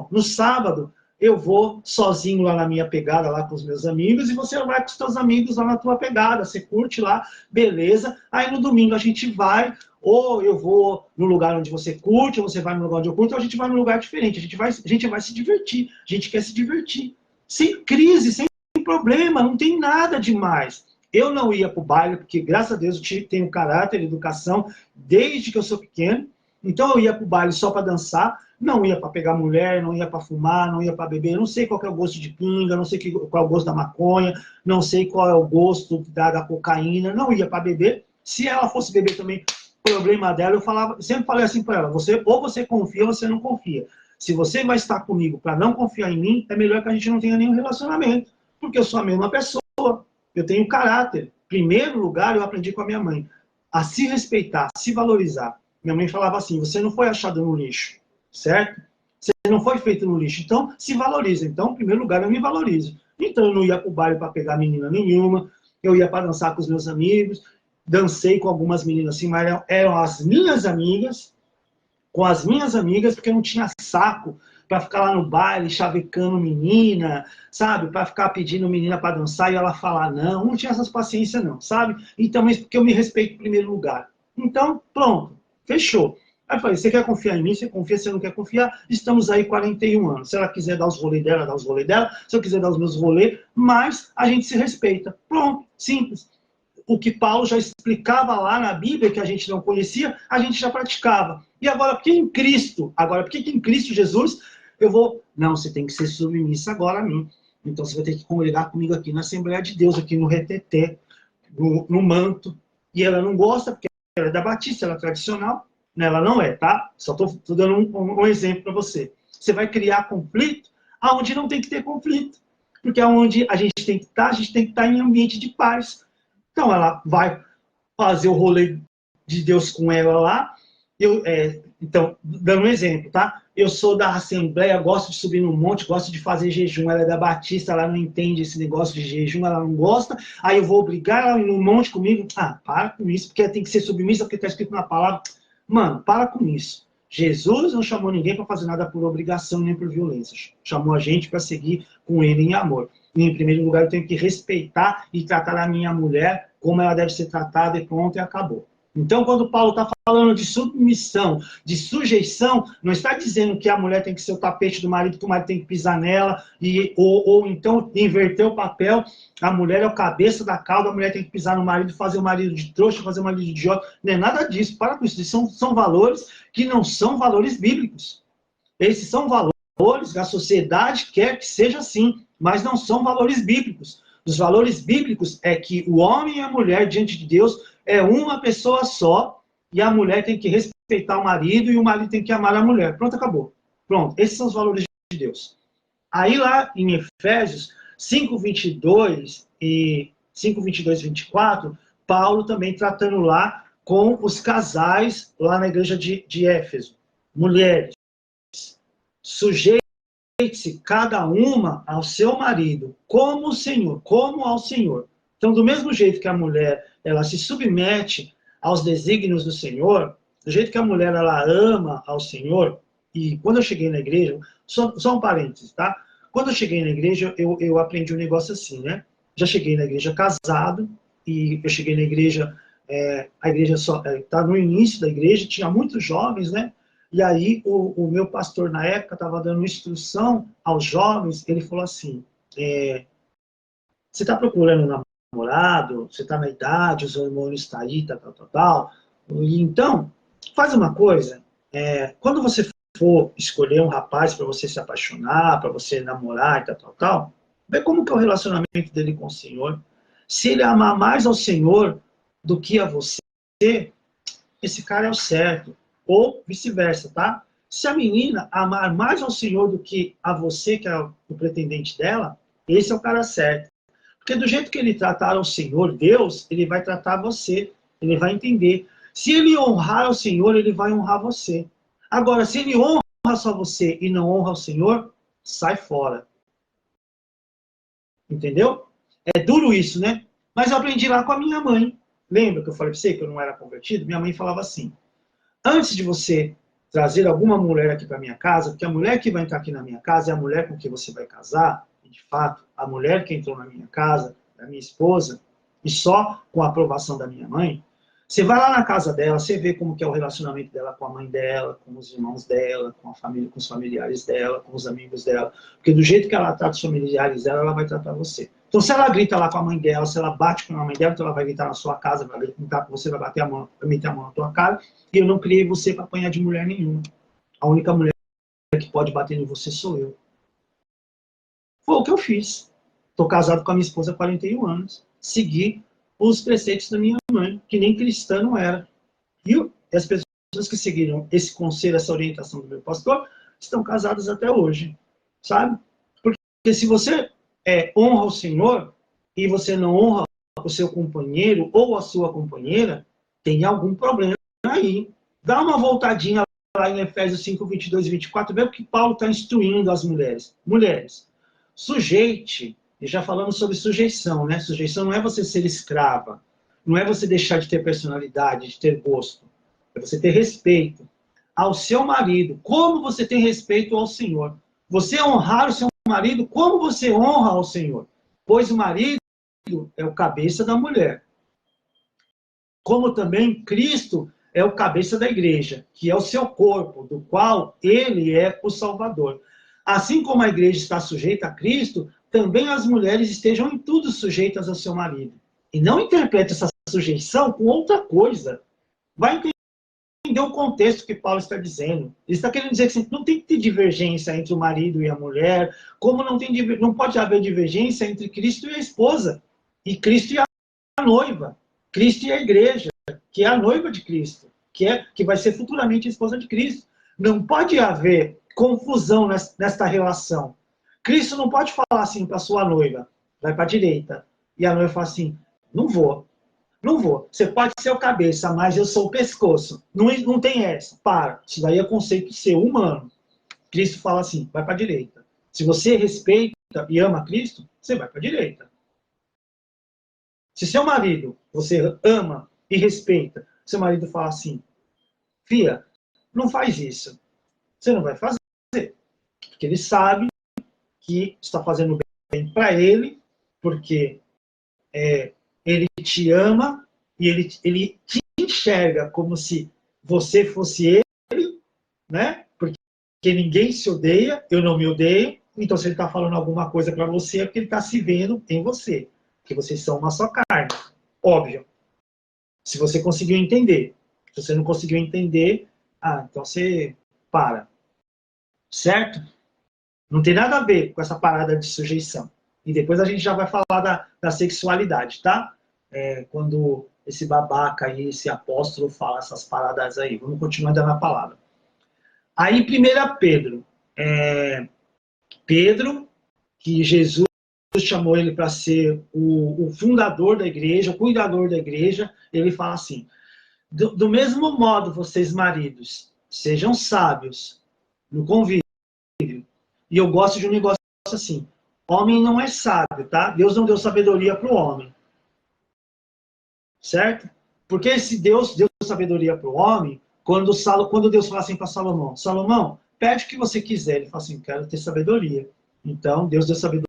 no sábado, eu vou sozinho lá na minha pegada, lá com os meus amigos, e você vai com os seus amigos lá na tua pegada, você curte lá, beleza. Aí no domingo a gente vai, ou eu vou no lugar onde você curte, ou você vai no lugar onde eu curto, ou a gente vai num lugar diferente. A gente vai se divertir, a gente quer se divertir. Sem crise, sem problema, não tem nada demais. Eu não ia para o baile, porque graças a Deus eu tenho caráter, educação, desde que eu sou pequeno. Então eu ia para o baile só para dançar, não ia para pegar mulher, não ia para fumar, não ia para beber, eu não sei qual é o gosto de pinga, não sei qual é o gosto da maconha, não sei qual é o gosto da cocaína, não ia para beber. Se ela fosse beber também, problema dela, eu sempre falei assim para ela, ou você confia ou você não confia. Se você vai estar comigo para não confiar em mim, é melhor que a gente não tenha nenhum relacionamento, porque eu sou a mesma pessoa, eu tenho caráter. Em primeiro lugar, eu aprendi com a minha mãe a se respeitar, a se valorizar. Minha mãe falava assim, você não foi achado no lixo, certo? Você não foi feito no lixo, então se valoriza. Então, em primeiro lugar, eu me valorizo. Então, eu não ia para o baile para pegar menina nenhuma, eu ia para dançar com os meus amigos, dancei com algumas meninas assim, mas eram as minhas amigas, com as minhas amigas, porque eu não tinha saco para ficar lá no baile chavecando menina, sabe? Para ficar pedindo menina para dançar e ela falar não tinha essas paciências não, sabe? Então, isso porque eu me respeito em primeiro lugar. Então, pronto. Fechou. Aí eu falei, você quer confiar em mim? Você confia, você não quer confiar? Estamos aí 41 anos. Se ela quiser dar os rolês dela, dá os rolês dela. Se eu quiser dar os meus rolês, mas a gente se respeita. Pronto, simples. O que Paulo já explicava lá na Bíblia, que a gente não conhecia, a gente já praticava. E agora, por que em Cristo? Agora, por que em Cristo Jesus eu vou... Não, você tem que ser submissa agora a mim. Então você vai ter que congregar comigo aqui na Assembleia de Deus, aqui no reteté, no manto. E ela não gosta, porque ela é da Batista, ela é tradicional, né? Ela não é, tá? Só estou dando um exemplo para você. Você vai criar conflito aonde não tem que ter conflito. Porque aonde a gente tem que estar em ambiente de paz. Então ela vai fazer o rolê de Deus com ela lá. Então, dando um exemplo, tá? Eu sou da Assembleia, gosto de subir no monte, gosto de fazer jejum. Ela é da Batista, ela não entende esse negócio de jejum, ela não gosta. Aí eu vou obrigar ela a ir no monte comigo. Ah, para com isso, porque ela tem que ser submissa, porque está escrito na palavra. Mano, para com isso. Jesus não chamou ninguém para fazer nada por obrigação nem por violência. Chamou a gente para seguir com ele em amor. em primeiro lugar, eu tenho que respeitar e tratar a minha mulher como ela deve ser tratada e pronto, e acabou. Então, quando Paulo está falando de submissão, de sujeição, não está dizendo que a mulher tem que ser o tapete do marido, que o marido tem que pisar nela, ou então inverter o papel, a mulher é o cabeça da cauda, a mulher tem que pisar no marido, fazer o marido de trouxa, fazer o marido de idiota. Não é nada disso, para com isso. São valores que não são valores bíblicos. Esses são valores que a sociedade quer que seja assim, mas não são valores bíblicos. Os valores bíblicos é que o homem e a mulher diante de Deus é uma pessoa só, e a mulher tem que respeitar o marido e o marido tem que amar a mulher. Pronto, acabou. Pronto, esses são os valores de Deus. Aí lá em Efésios 5:22 e 5:22-24, Paulo também tratando lá com os casais lá na igreja de Éfeso. Mulheres, sujeite-se cada uma ao seu marido, como o Senhor, como ao Senhor. Então, do mesmo jeito que a mulher ela se submete aos desígnios do Senhor, do jeito que a mulher ela ama ao Senhor, e quando eu cheguei na igreja, só um parênteses, tá? Quando eu cheguei na igreja, eu aprendi um negócio assim, né? Já cheguei na igreja casado, e eu cheguei na igreja, a igreja só tá no início da igreja, tinha muitos jovens, né? E aí o meu pastor na época estava dando instrução aos jovens, ele falou assim, você está procurando um namorado, você está na idade, os hormônios estão aí, tal. E então, faz uma coisa, quando você for escolher um rapaz para você se apaixonar, para você namorar e tal, vê como que é o relacionamento dele com o Senhor. Se ele amar mais ao Senhor do que a você, esse cara é o certo. Ou vice-versa, tá? Se a menina amar mais ao Senhor do que a você, que é o pretendente dela, esse é o cara certo. Porque do jeito que ele tratar o Senhor, Deus, ele vai tratar você. Ele vai entender. Se ele honrar o Senhor, ele vai honrar você. Agora, se ele honra só você e não honra o Senhor, sai fora. Entendeu? É duro isso, né? Mas eu aprendi lá com a minha mãe. Lembra que eu falei pra você que eu não era convertido? Minha mãe falava assim, antes de você trazer alguma mulher aqui para minha casa, porque a mulher que vai entrar aqui na minha casa é a mulher com quem você vai casar, e de fato, a mulher que entrou na minha casa, a minha esposa, e só com a aprovação da minha mãe, você vai lá na casa dela, você vê como que é o relacionamento dela com a mãe dela, com os irmãos dela, com a família, com os familiares dela, com os amigos dela, porque do jeito que ela trata os familiares dela, ela vai tratar você. Então, se ela grita lá com a mãe dela, se ela bate com a mãe dela, então ela vai gritar na sua casa, vai gritar com você, vai bater a mão, vai meter a mão na tua cara, e eu não criei você para apanhar de mulher nenhuma. A única mulher que pode bater em você sou eu. Foi o que eu fiz. Estou casado com a minha esposa há 41 anos. Segui os preceitos da minha mãe, que nem cristã não era. E as pessoas que seguiram esse conselho, essa orientação do meu pastor, estão casadas até hoje. Sabe? Porque se você honra o Senhor e você não honra o seu companheiro ou a sua companheira, tem algum problema aí. Dá uma voltadinha lá em Efésios 5:22-24, vê o que Paulo está instruindo as mulheres. Mulheres, sujeite, e já falamos sobre sujeição, né? Sujeição não é você ser escrava, não é você deixar de ter personalidade, de ter gosto, é você ter respeito ao seu marido, como você tem respeito ao Senhor. Você honrar o seu marido como você honra ao Senhor, pois o marido é o cabeça da mulher. Como também Cristo é o cabeça da igreja, que é o seu corpo, do qual ele é o Salvador. Assim como a igreja está sujeita a Cristo, também as mulheres estejam em tudo sujeitas ao seu marido. E não interprete essa sujeição com outra coisa. Vai entender o contexto que Paulo está dizendo. Ele está querendo dizer que não tem que ter divergência entre o marido e a mulher, como não pode haver divergência entre Cristo e a esposa, e Cristo e a noiva, Cristo e a igreja, que é a noiva de Cristo, que vai ser futuramente a esposa de Cristo. Não pode haver confusão nesta relação. Cristo não pode falar assim para sua noiva, vai para a direita, e a noiva fala assim, não vou. Não vou. Você pode ser o cabeça, mas eu sou o pescoço. Não tem essa. Para. Isso daí é conceito seu, humano. Cristo fala assim, vai para a direita. Se você respeita e ama Cristo, você vai para a direita. Se seu marido, você ama e respeita, seu marido fala assim, filha, não faz isso. Você não vai fazer. Porque ele sabe que está fazendo bem para ele, porque ele te ama e ele te enxerga como se você fosse ele, né? Porque ninguém se odeia, eu não me odeio. Então, se ele está falando alguma coisa para você, é porque ele está se vendo em você. Porque vocês são uma só carne. Óbvio. Se você conseguiu entender. Se você não conseguiu entender, então você para. Certo? Não tem nada a ver com essa parada de sujeição. E depois a gente já vai falar da sexualidade, tá? Quando esse babaca aí, esse apóstolo fala essas paradas aí. Vamos continuar dando a palavra. Aí, 1 Pedro. Pedro, que Jesus chamou ele para ser o fundador da igreja, o cuidador da igreja, ele fala assim, do mesmo modo, vocês maridos, sejam sábios no convívio. E eu gosto de um negócio assim, homem não é sábio, tá? Deus não deu sabedoria para o homem. Certo? Porque se Deus deu sabedoria para o homem, quando Deus fala assim para Salomão, Salomão, pede o que você quiser. Ele fala assim, quero ter sabedoria. Então, Deus deu sabedoria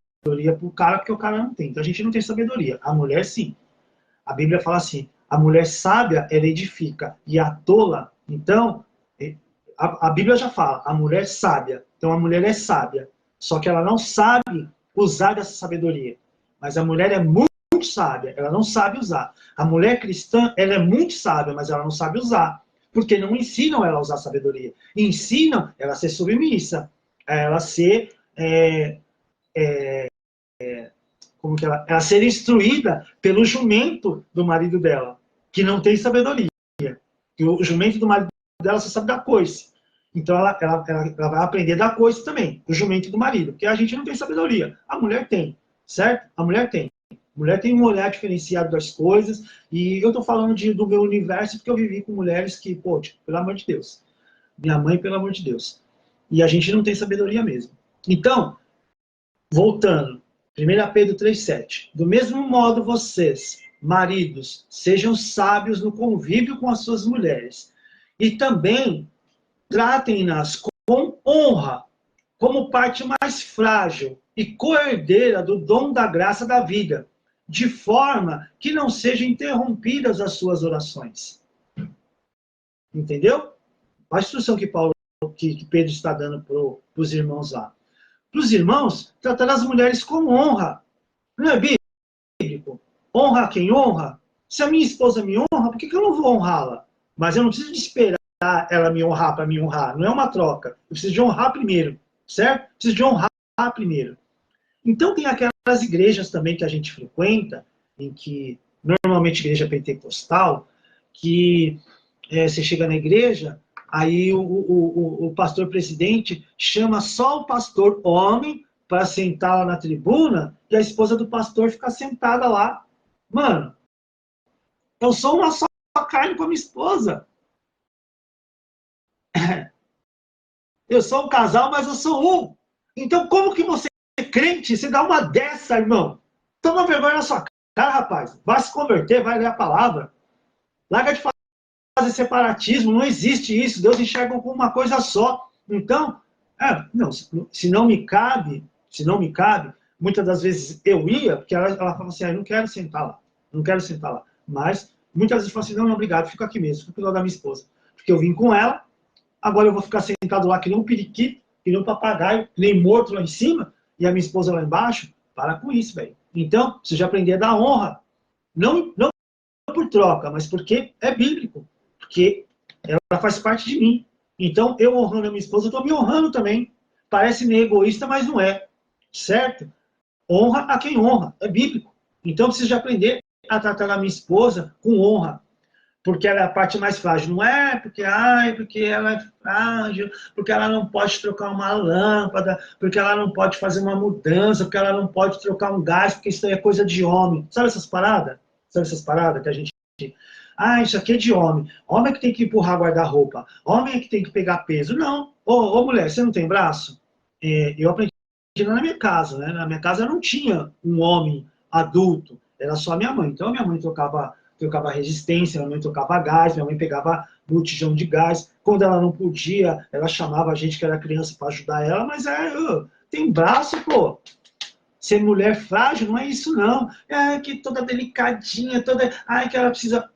para o cara, porque o cara não tem. Então, a gente não tem sabedoria. A mulher, sim. A Bíblia fala assim, a mulher sábia, ela edifica. E a tola, então, a Bíblia já fala, a mulher sábia. Então, a mulher é sábia. Só que ela não sabe usar dessa sabedoria. Mas a mulher é muito sábia, ela não sabe usar. A mulher cristã, ela é muito sábia, mas ela não sabe usar. Porque não ensinam ela a usar sabedoria. Ensinam ela a ser submissa, ela a ser ela ser instruída pelo jumento do marido dela, que não tem sabedoria. E o jumento do marido dela só sabe dar coice. Então ela vai aprender a dar coice também, o jumento do marido, porque a gente não tem sabedoria. A mulher tem, certo? A mulher tem. A mulher tem um olhar diferenciado das coisas, e eu estou falando do meu universo porque eu vivi com mulheres que, pelo amor de Deus, minha mãe, pelo amor de Deus. E a gente não tem sabedoria mesmo. Então, voltando, 1 Pedro 3,7. Do mesmo modo, vocês, maridos, sejam sábios no convívio com as suas mulheres. E também tratem-nas com honra, como parte mais frágil e coerdeira do dom da graça da vida, de forma que não sejam interrompidas as suas orações. Entendeu? A instrução que Pedro está dando para os irmãos lá. Para os irmãos, tratar as mulheres com honra. Não é bíblico? Honra quem honra. Se a minha esposa me honra, por que eu não vou honrá-la? Mas eu não preciso de esperar ela me honrar para me honrar. Não é uma troca. Eu preciso de honrar primeiro. Certo? Preciso de honrar primeiro. Então tem aquelas igrejas também que a gente frequenta, em que, normalmente igreja pentecostal, que você chega na igreja, aí o pastor presidente chama só o pastor homem para sentar lá na tribuna e a esposa do pastor fica sentada lá. Mano, eu sou uma só carne com a minha esposa. Eu sou um casal, mas eu sou um. Então como que você é crente, você dá uma dessa, irmão? Toma vergonha na sua cara, rapaz. Vai se converter, vai ler a palavra. Larga de fazer separatismo, não existe isso. Deus enxerga como uma coisa só. Então, não, se não me cabe, muitas das vezes eu ia, porque ela falava assim, eu não quero sentar lá. Mas, muitas vezes eu falo assim, não, obrigado, fico aqui mesmo, fico do lado da minha esposa. Porque eu vim com ela, agora eu vou ficar sentado lá que nem um periquito, que nem um papagaio, que nem morto lá em cima, e a minha esposa lá embaixo. Para com isso, velho. Então, precisa aprender a dar honra. Não por troca, mas porque é bíblico. Porque ela faz parte de mim. Então, eu honrando a minha esposa, eu estou me honrando também. Parece meio egoísta, mas não é. Certo? Honra a quem honra. É bíblico. Então, eu preciso de aprender a tratar a minha esposa com honra. Porque ela é a parte mais frágil. Não é porque ela é frágil, porque ela não pode trocar uma lâmpada, porque ela não pode fazer uma mudança, porque ela não pode trocar um gás, porque isso aí é coisa de homem. Sabe essas paradas? Sabe essas paradas que a gente... isso aqui é de homem. Homem é que tem que empurrar guarda-roupa. Homem é que tem que pegar peso. Não. Ô mulher, você não tem braço? Eu aprendi na minha casa, né? Na minha casa não tinha um homem adulto. Era só minha mãe. Então, minha mãe trocava resistência, minha mãe trocava gás, minha mãe pegava botijão de gás. Quando ela não podia, ela chamava a gente que era criança para ajudar ela, mas tem braço, pô. ser mulher frágil não é isso, não. É que toda delicadinha, toda... Ai, que ela precisa...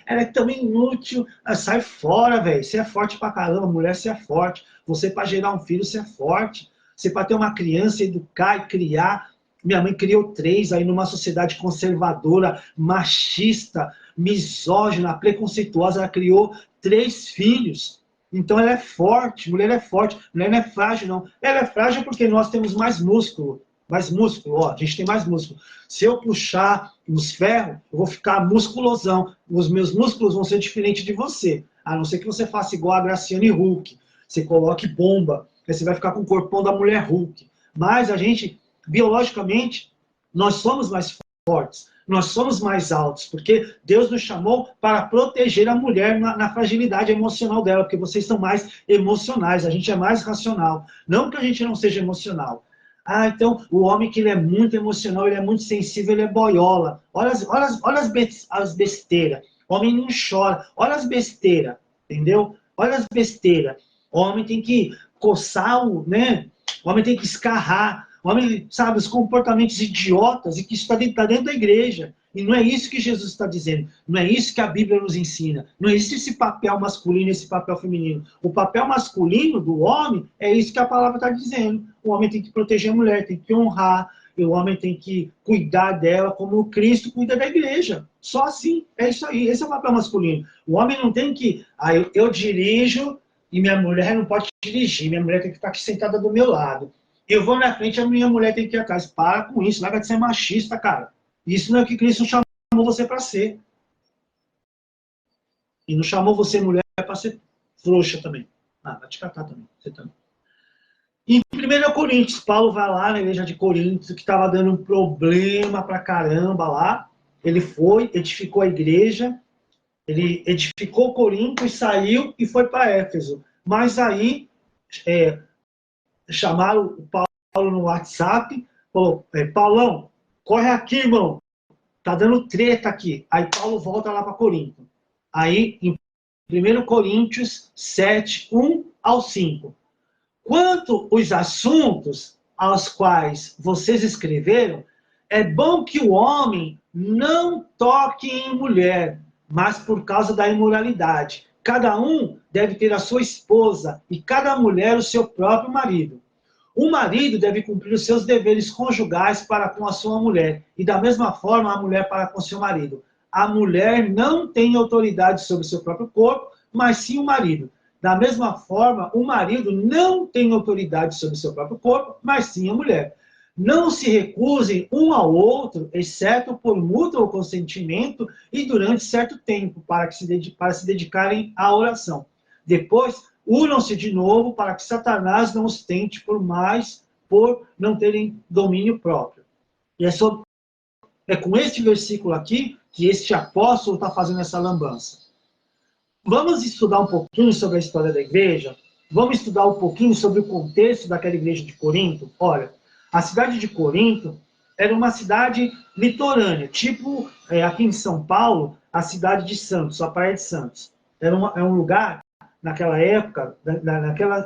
Ela é tão inútil. Sai fora, velho. Você é forte pra caramba. Mulher, você é forte. Você, para gerar um filho, você é forte. Você, para ter uma criança, educar e criar. Minha mãe criou 3 aí numa sociedade conservadora, machista, misógina, preconceituosa. Ela criou 3 filhos. Então ela é forte. Mulher é forte. Mulher não é frágil, não. Ela é frágil porque nós temos mais músculo. Mais músculo, ó, a gente tem mais músculo. Se eu puxar os ferros, eu vou ficar musculosão. Os meus músculos vão ser diferentes de você. A não ser que você faça igual a Graciane Hulk. Você coloque bomba, aí você vai ficar com o corpão da mulher Hulk. Mas a gente, biologicamente, nós somos mais fortes. Nós somos mais altos, porque Deus nos chamou para proteger a mulher na fragilidade emocional dela, porque vocês são mais emocionais, a gente é mais racional. Não que a gente não seja emocional. Ah, então o homem que ele é muito emocional, ele é muito sensível, ele é boiola. Olha as besteiras. O homem não chora. Olha as besteiras, entendeu? Olha as besteiras. O homem tem que coçar, né? O homem tem que escarrar. O homem, sabe, os comportamentos idiotas e que isso está dentro da igreja. E não é isso que Jesus está dizendo. Não é isso que a Bíblia nos ensina. Não existe esse papel masculino e esse papel feminino. O papel masculino do homem é isso que a palavra está dizendo. O homem tem que proteger a mulher, tem que honrar. E o homem tem que cuidar dela como Cristo cuida da igreja. Só assim. É isso aí. Esse é o papel masculino. O homem não tem que... Ah, eu dirijo e minha mulher não pode dirigir. Minha mulher tem que estar aqui sentada do meu lado. Eu vou na frente, a minha mulher tem que ir atrás. Para com isso, larga de ser machista, cara. Isso não é o que Cristo chamou você para ser. E não chamou você, mulher, para ser frouxa também. Ah, vai te catar também. Você também. Em 1 Coríntios, Paulo vai lá na igreja de Corinto, que estava dando um problema pra caramba lá. Ele foi, edificou a igreja, ele edificou Corinto e saiu e foi para Éfeso. Mas aí... chamaram o Paulo no WhatsApp, falou, Paulão, corre aqui, irmão, tá dando treta aqui. Aí Paulo volta lá para Corinto. Aí, em 1 Coríntios 7, 1 ao 5. Quanto os assuntos aos quais vocês escreveram, é bom que o homem não toque em mulher, mas por causa da imoralidade. Cada um deve ter a sua esposa e cada mulher o seu próprio marido. O marido deve cumprir os seus deveres conjugais para com a sua mulher, e da mesma forma a mulher para com seu marido. A mulher não tem autoridade sobre o seu próprio corpo, mas sim o marido. Da mesma forma, o marido não tem autoridade sobre o seu próprio corpo, mas sim a mulher. Não se recusem um ao outro, exceto por mútuo consentimento e durante certo tempo, para se dedicarem à oração. Depois, unam-se de novo para que Satanás não os tente por não terem domínio próprio. E é com este versículo aqui que este apóstolo está fazendo essa lambança. Vamos estudar um pouquinho sobre a história da igreja? Vamos estudar um pouquinho sobre o contexto daquela igreja de Corinto? Olha, a cidade de Corinto era uma cidade litorânea, tipo aqui em São Paulo, a cidade de Santos, a Praia de Santos. É um lugar, naquela época,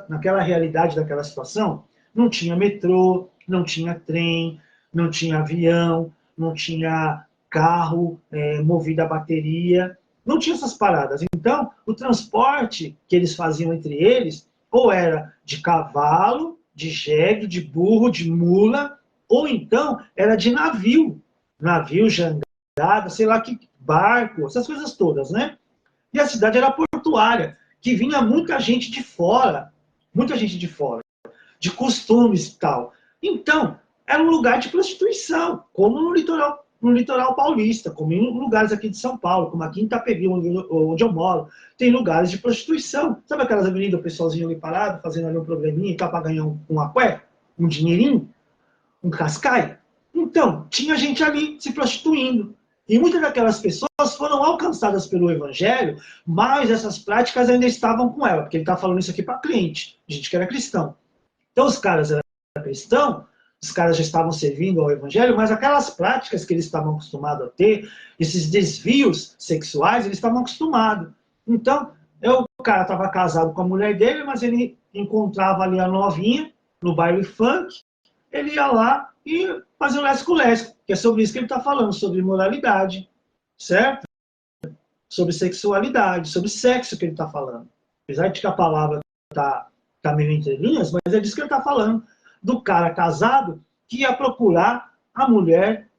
naquela realidade daquela situação, não tinha metrô, não tinha trem, não tinha avião, não tinha carro movido a bateria, não tinha essas paradas. Então, o transporte que eles faziam entre eles, ou era de cavalo, de jegue, de burro, de mula, ou então era de navio, jangada, sei lá que barco, essas coisas todas, né? E a cidade era portuária, que vinha muita gente de fora, de costumes e tal. Então, era um lugar de prostituição, como no litoral paulista, como em lugares aqui de São Paulo, como aqui em Itapevi, onde eu moro, tem lugares de prostituição. Sabe aquelas avenidas, o pessoalzinho ali parado, fazendo ali um probleminha e tal, para ganhar um aqué, um dinheirinho, um cascai? Então, tinha gente ali se prostituindo. E muitas daquelas pessoas foram alcançadas pelo evangelho, mas essas práticas ainda estavam com ela, porque ele está falando isso aqui para crente, gente que era cristão. Então os caras eram cristãos, os caras já estavam servindo ao evangelho, mas aquelas práticas que eles estavam acostumados a ter, esses desvios sexuais, eles estavam acostumados. Então, o cara estava casado com a mulher dele, mas ele encontrava ali a novinha no baile funk, ele ia lá e fazer o lésbico-lésbico, que é sobre isso que ele está falando, sobre moralidade, certo? Sobre sexualidade, sobre sexo que ele está falando. Apesar de que a palavra tá meio entre linhas, mas é disso que ele está falando. Do cara casado que ia procurar a mulher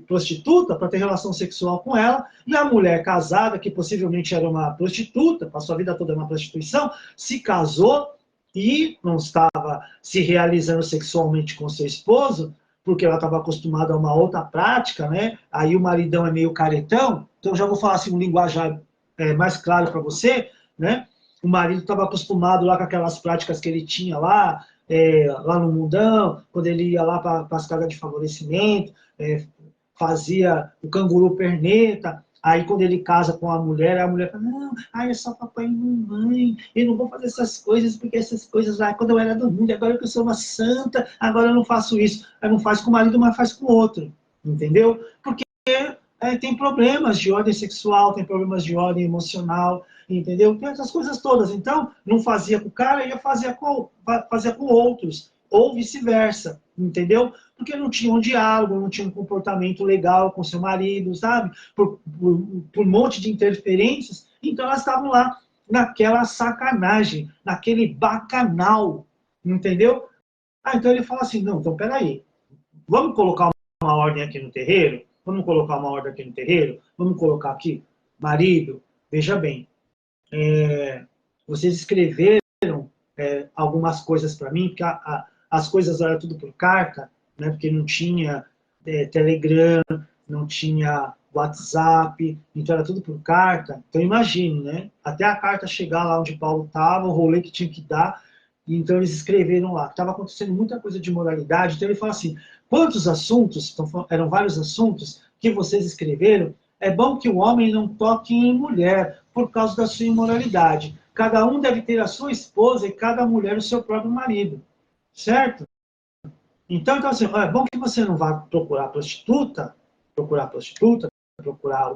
prostituta para ter relação sexual com ela, e a mulher casada, que possivelmente era uma prostituta, passou a vida toda na prostituição, se casou e não estava se realizando sexualmente com seu esposo, porque ela estava acostumada a uma outra prática, né? Aí o maridão é meio caretão, então já vou falar assim um linguajar mais claro para você, né? O marido estava acostumado lá com aquelas práticas que ele tinha lá, lá no mundão, quando ele ia lá para as casas de favorecimento, fazia o canguru perneta, aí quando ele casa com a mulher fala, não, é só papai e mamãe, eu não vou fazer essas coisas, porque essas coisas lá, quando eu era do mundo, agora que eu sou uma santa, agora eu não faço isso. Aí não faz com o marido, mas faz com o outro, entendeu? Porque tem problemas de ordem sexual, tem problemas de ordem emocional, entendeu? Tem essas coisas todas. Então, não fazia com o cara, ia fazer com outros, ou vice-versa, entendeu? Porque não tinha um diálogo, não tinha um comportamento legal com seu marido, sabe? Por um monte de interferências. Então, elas estavam lá naquela sacanagem, naquele bacanal, entendeu? Então ele fala assim, não, então peraí, vamos colocar uma ordem aqui no terreiro? Vamos colocar uma ordem aqui no terreiro? Vamos colocar aqui, marido, veja bem, vocês escreveram algumas coisas para mim, porque as coisas eram tudo por carta, né, porque não tinha Telegram, não tinha WhatsApp, então era tudo por carta. Então imagine, né, até a carta chegar lá onde Paulo estava, o rolê que tinha que dar, e então eles escreveram lá. Estava acontecendo muita coisa de moralidade, então ele fala assim, quantos assuntos, então, eram vários assuntos que vocês escreveram, é bom que o homem não toque em mulher por causa da sua imoralidade. Cada um deve ter a sua esposa e cada mulher o seu próprio marido. Certo? Então assim, é bom que você não vá procurar procurar o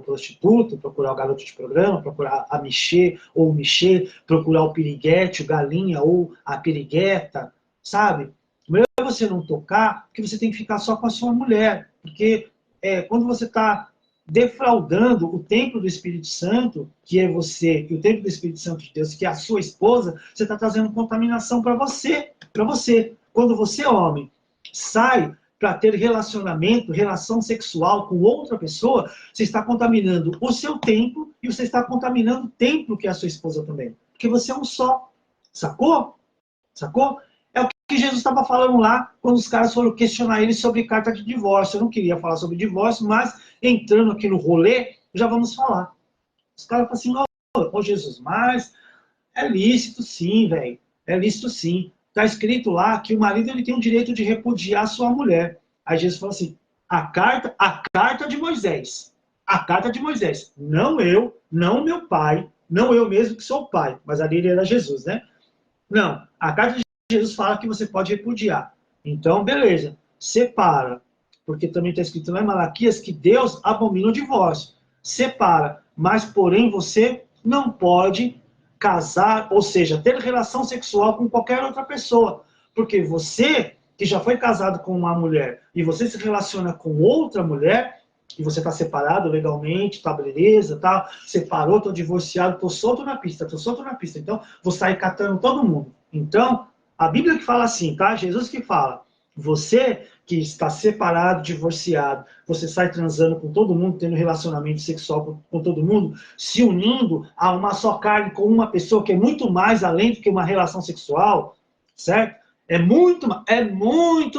prostituto, procurar o garoto de programa, procurar a Michê ou o Michê, procurar o piriguete, o galinha ou a pirigueta, sabe? Melhor você não tocar, porque você tem que ficar só com a sua mulher. Porque quando você está defraudando o templo do Espírito Santo, que é você, e o templo do Espírito Santo de Deus, que é a sua esposa, você está trazendo contaminação para você. Quando você, homem, sai para ter relação sexual com outra pessoa, você está contaminando o seu templo e você está contaminando o templo que é a sua esposa também. Porque você é um só. Sacou? Sacou? É o que Jesus estava falando lá, quando os caras foram questionar ele sobre carta de divórcio. Eu não queria falar sobre divórcio, mas entrando aqui no rolê, já vamos falar. Os caras falam assim, ô Jesus, mas é lícito sim, velho. É lícito sim. Está escrito lá que o marido ele tem o direito de repudiar a sua mulher. Aí Jesus falou assim, a carta de Moisés. A carta de Moisés. Não eu, não meu pai, não eu mesmo que sou o pai. Mas ali ele era Jesus, né? Não, a carta de Jesus fala que você pode repudiar. Então, beleza, separa. Porque também está escrito lá em Malaquias que Deus abomina o divórcio. Separa, mas porém você não pode casar, ou seja, ter relação sexual com qualquer outra pessoa. Porque você, que já foi casado com uma mulher, e você se relaciona com outra mulher, e você está separado legalmente, tá beleza, tá, separou, tô divorciado, tô solto na pista, então vou sair catando todo mundo. Então, a Bíblia que fala assim, tá? Jesus que fala, você que está separado, divorciado, você sai transando com todo mundo, tendo relacionamento sexual com todo mundo, se unindo a uma só carne com uma pessoa que é muito mais além do que uma relação sexual, certo? É muito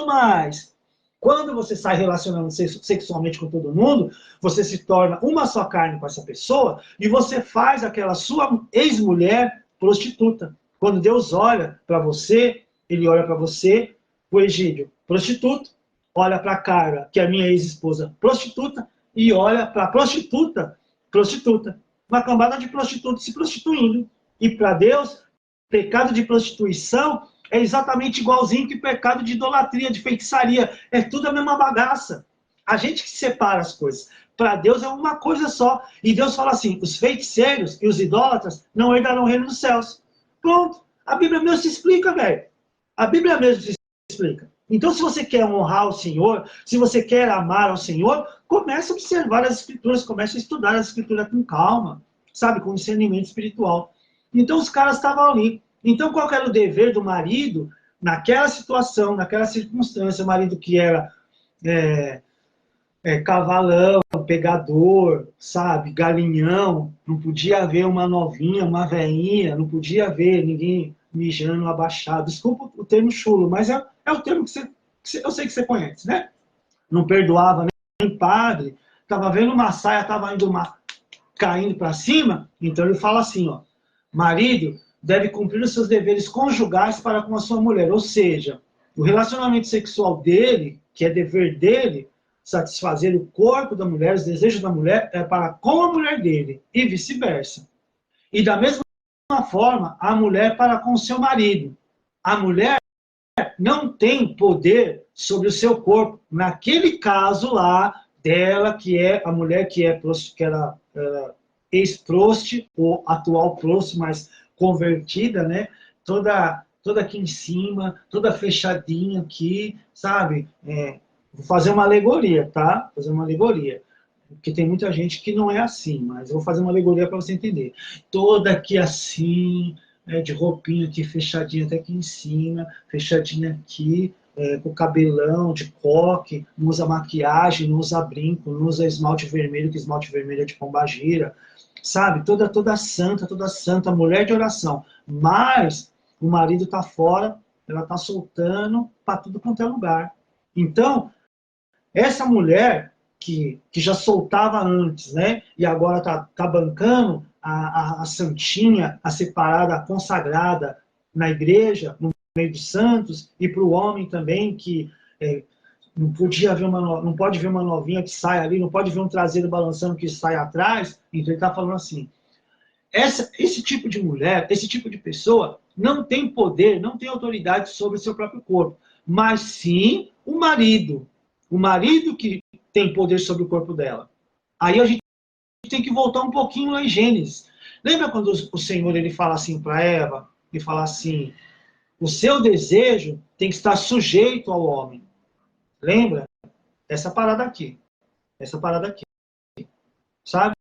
mais. Quando você sai relacionando sexualmente com todo mundo, você se torna uma só carne com essa pessoa e você faz aquela sua ex-mulher prostituta. Quando Deus olha para você, ele olha para você, o Egídio, prostituto, olha para a Carla, que é a minha ex-esposa, prostituta, e olha para a prostituta. Uma cambada de prostitutas se prostituindo. E para Deus, pecado de prostituição é exatamente igualzinho que pecado de idolatria, de feitiçaria. É tudo a mesma bagaça. A gente que separa as coisas. Para Deus é uma coisa só. E Deus fala assim, os feiticeiros e os idólatras não herdarão o reino dos céus. Pronto. A Bíblia mesmo se explica, velho. A Bíblia mesmo se explica. Então, se você quer honrar o Senhor, se você quer amar ao Senhor, comece a observar as Escrituras, comece a estudar as Escrituras com calma, sabe, com discernimento espiritual. Então, os caras estavam ali. Então, qual era o dever do marido naquela situação, naquela circunstância? O marido que era cavalão, pegador, sabe, galinhão, não podia haver uma novinha, uma veinha, não podia haver ninguém mijando abaixado. Desculpa o termo chulo, mas é o termo eu sei que você conhece, né? Não perdoava nem padre, estava vendo uma saia, estava caindo para cima, então ele fala assim, ó, marido deve cumprir os seus deveres conjugais para com a sua mulher, ou seja, o relacionamento sexual dele, que é dever dele, satisfazer o corpo da mulher, os desejos da mulher, é para com a mulher dele, e vice-versa. E da mesma forma, a mulher para com o seu marido. A mulher não tem poder sobre o seu corpo. Naquele caso lá, dela, que é a mulher que era ex-proste, ou atual proste, mas convertida, né? Toda aqui em cima, toda fechadinha aqui, sabe? Vou fazer uma alegoria, tá? Fazer uma alegoria. Porque tem muita gente que não é assim, mas eu vou fazer uma alegoria para você entender. Toda aqui assim, de roupinha aqui fechadinha até aqui em cima, fechadinha aqui, com cabelão, de coque, não usa maquiagem, não usa brinco, não usa esmalte vermelho, que esmalte vermelho é de pombagira, sabe? Toda santa, mulher de oração. Mas o marido tá fora, ela tá soltando para tudo quanto é lugar. Então, essa mulher que já soltava antes, né? E agora tá bancando a santinha, a separada, a consagrada na igreja, no meio dos santos, e para o homem também, que não pode ver uma novinha que sai ali, não pode ver um traseiro balançando que sai atrás. Então ele está falando assim, esse tipo de mulher, esse tipo de pessoa, não tem poder, não tem autoridade sobre o seu próprio corpo, mas sim o marido que tem poder sobre o corpo dela. Aí a gente tem que voltar um pouquinho lá em Gênesis. Lembra quando o Senhor ele fala assim para Eva? Ele fala assim, o seu desejo tem que estar sujeito ao homem. Lembra? Essa parada aqui. Sabe?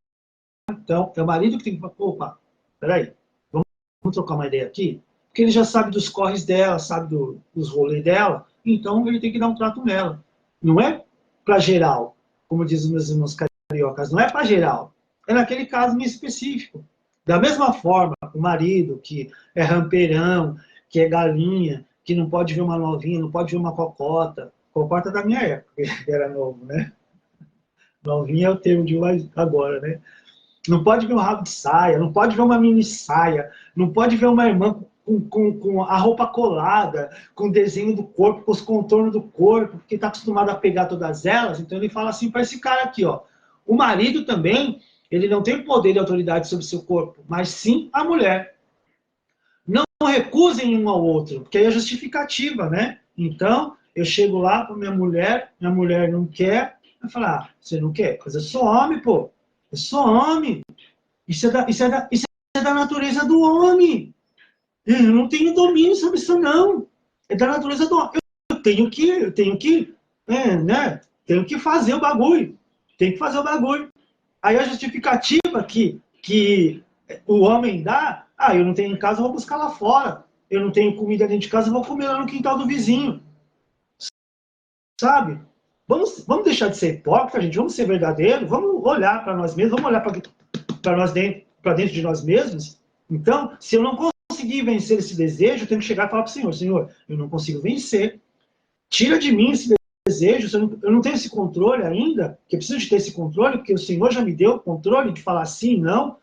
Então, é o marido que tem que falar, opa, peraí, vamos trocar uma ideia aqui? Porque ele já sabe dos corres dela, sabe dos rolês dela, então ele tem que dar um trato nela. Não é para geral, como dizem os meus irmãos cariocas, não é para geral. É naquele caso em específico. Da mesma forma, o marido que é rampeirão, que é galinha, que não pode ver uma novinha, não pode ver uma cocota. Cocota da minha época, que era novo, né? Novinha é o termo de agora, né? Não pode ver um rabo de saia, não pode ver uma mini saia, não pode ver uma irmã com a roupa colada, com o desenho do corpo, com os contornos do corpo, porque está acostumado a pegar todas elas. Então ele fala assim para esse cara aqui, ó. O marido também, ele não tem poder e autoridade sobre o seu corpo, mas sim a mulher. Não recusem um ao outro, porque aí é justificativa, né? Então, eu chego lá para minha mulher não quer, eu falo, você não quer? Mas eu sou homem, pô. Eu sou homem. Isso é da natureza do homem. Eu não tenho domínio sobre isso, não. É da natureza do homem. Eu tenho que, né? Tenho que fazer o bagulho. Tem que fazer o bagulho. Aí a justificativa que o homem dá, eu não tenho em casa, eu vou buscar lá fora. Eu não tenho comida dentro de casa, eu vou comer lá no quintal do vizinho. Sabe? Vamos deixar de ser hipócrita, gente. Vamos ser verdadeiros. Vamos olhar para nós mesmos. Vamos olhar para dentro de nós mesmos. Então, se eu não conseguir vencer esse desejo, eu tenho que chegar e falar para o Senhor, Senhor, eu não consigo vencer. Tira de mim esse desejo. Eu não tenho esse controle ainda, que eu preciso de ter esse controle, porque o Senhor já me deu o controle de falar sim, não.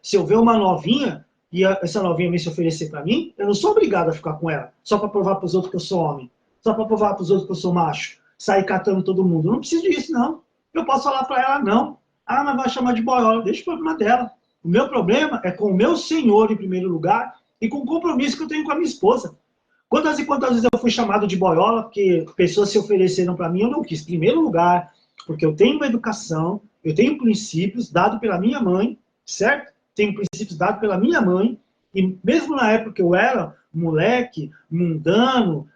Se eu ver uma novinha e essa novinha vem se oferecer para mim, eu não sou obrigado a ficar com ela, só para provar para os outros que eu sou homem, só para provar para os outros que eu sou macho, sair catando todo mundo. Eu não preciso disso, não. Eu posso falar para ela, não. Mas vai chamar de boiola. Deixa o problema dela. O meu problema é com o meu Senhor, em primeiro lugar, e com o compromisso que eu tenho com a minha esposa. Quantas e quantas vezes eu fui chamado de boiola porque pessoas se ofereceram para mim, eu não quis. Em primeiro lugar, porque eu tenho uma educação, eu tenho princípios dados pela minha mãe, certo? Tenho princípios dados pela minha mãe, e mesmo na época que eu era moleque, mundano,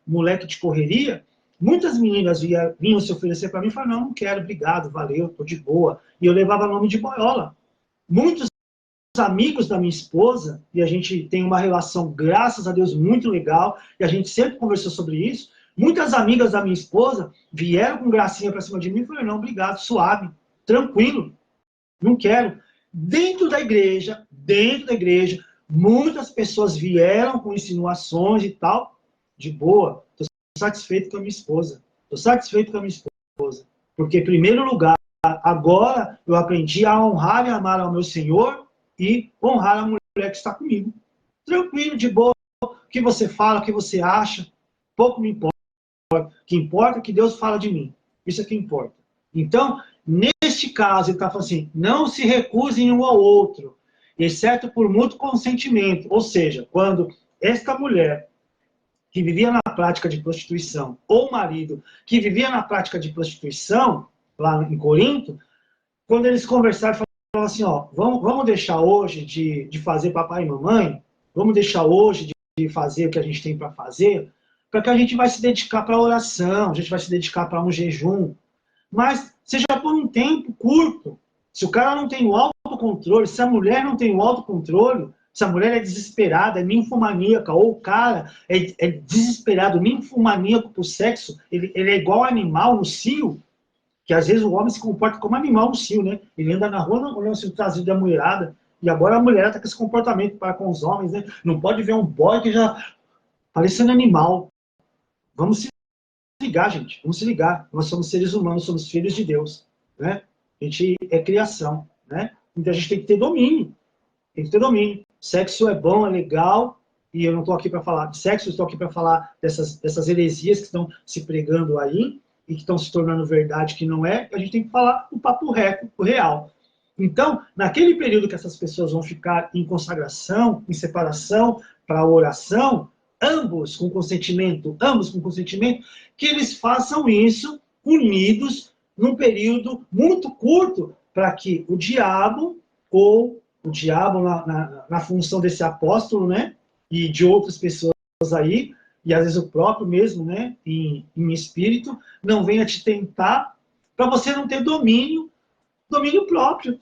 moleque de correria, muitas meninas vinham se oferecer para mim e falavam, não, não quero, obrigado, valeu, tô de boa. E eu levava nome de boiola. Muitos amigos da minha esposa, e a gente tem uma relação, graças a Deus, muito legal, e a gente sempre conversou sobre isso, muitas amigas da minha esposa vieram com gracinha para cima de mim e falaram, não, obrigado, suave, tranquilo, não quero. Dentro da igreja, muitas pessoas vieram com insinuações e tal, de boa, estou satisfeito com a minha esposa, porque, em primeiro lugar, agora eu aprendi a honrar e amar ao meu Senhor e honrar a mulher que está comigo. Tranquilo, de boa, o que você fala, o que você acha, pouco me importa. O que importa é que Deus fala de mim. Isso é que importa. Então, neste caso, ele está falando assim, não se recusem um ao outro, exceto por mútuo consentimento. Ou seja, quando esta mulher que vivia na prática de prostituição, ou o marido que vivia na prática de prostituição, lá em Corinto, quando eles conversaram, falaram assim, ó, vamos deixar hoje de fazer papai e mamãe, vamos deixar hoje de fazer o que a gente tem para fazer, porque a gente vai se dedicar para a oração, a gente vai se dedicar para um jejum, mas seja por um tempo curto. Se o cara não tem o autocontrole, se a mulher não tem o autocontrole, se a mulher é desesperada, é ninfomaníaca, ou o cara é desesperado, ninfomaníaco por sexo, ele é igual animal no cio, que às vezes o homem se comporta como animal no cio, né? Ele anda na rua, olhando o trazido da mulherada, e agora a mulherada está com esse comportamento para com os homens, né? Não pode ver um boy que já parecendo animal. Vamos se ligar, gente, vamos se ligar. Nós somos seres humanos, somos filhos de Deus, né? A gente é criação, né? Então a gente tem que ter domínio, Sexo é bom, é legal, e eu não estou aqui para falar de sexo, eu estou aqui para falar dessas heresias que estão se pregando aí, e que estão se tornando verdade que não é, a gente tem que falar o papo reto, o real. Então, naquele período que essas pessoas vão ficar em consagração, em separação, para a oração, ambos com consentimento, que eles façam isso unidos num período muito curto, para que o diabo, ou o diabo na função desse apóstolo, né, e de outras pessoas aí, e às vezes o próprio mesmo, né, em espírito, não venha te tentar, para você não ter domínio próprio.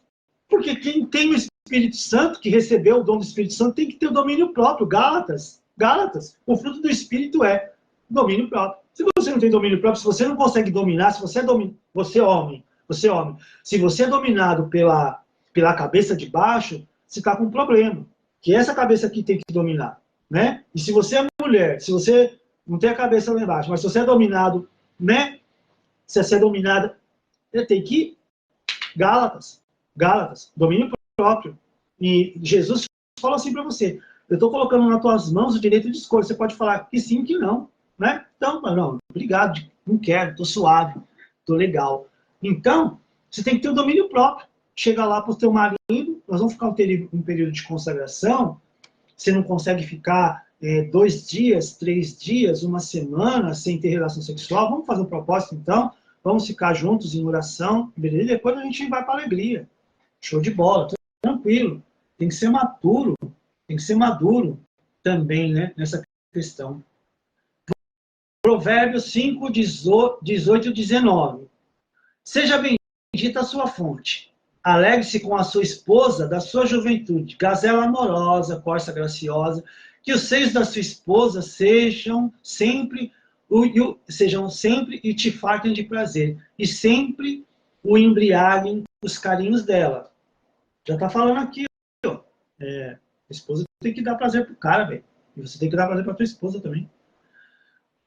Porque quem tem o Espírito Santo, que recebeu o dom do Espírito Santo, tem que ter o domínio próprio. Gálatas, o fruto do Espírito é domínio próprio. Se você não tem domínio próprio, se você não consegue dominar, se você é você é homem, se você é dominado pela cabeça de baixo, você está com um problema. Que essa cabeça aqui tem que dominar. Né? E se você é mulher, se você não tem a cabeça lá embaixo, mas se você é dominado, né? Se você é dominada, você tem que Gálatas, domínio próprio. E Jesus fala assim para você, eu estou colocando nas tuas mãos o direito de escolha, você pode falar que sim, que não, né? Então, não, obrigado, não quero, estou suave, estou legal. Então, você tem que ter o domínio próprio. Chega lá para o teu marido, nós vamos ficar um período de consagração, você não consegue ficar 2 dias, 3 dias, uma semana sem ter relação sexual, vamos fazer um propósito então, vamos ficar juntos em oração, beleza? E depois a gente vai para a alegria. Show de bola, tranquilo. Tem que ser maduro também, né, nessa questão. Provérbios 5, 18 e 19. Seja bendita a sua fonte. Alegre-se com a sua esposa da sua juventude, gazela amorosa, corça graciosa, que os seios da sua esposa sejam sempre e te fartem de prazer, e sempre o embriaguem os carinhos dela. Já está falando aqui, ó. A esposa tem que dar prazer pro cara, velho. E você tem que dar prazer pra tua esposa também.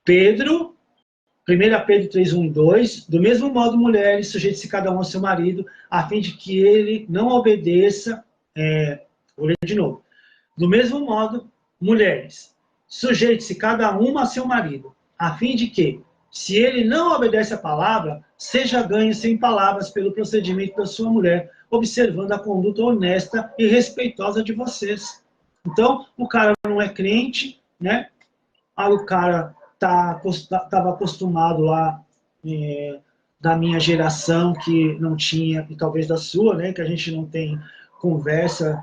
1 Pedro 3, 1 e 2, do mesmo modo, mulheres, sujeite-se cada um ao seu marido, a fim de que ele não obedeça, vou ler de novo. Do mesmo modo, mulheres, sujeite-se cada uma a seu marido, a fim de que, se ele não obedece à palavra, seja ganho sem palavras pelo procedimento da sua mulher, observando a conduta honesta e respeitosa de vocês. Então, o cara não é crente, né? Aí o cara estava acostumado lá da minha geração, que não tinha, e talvez da sua, né, que a gente não tem conversa,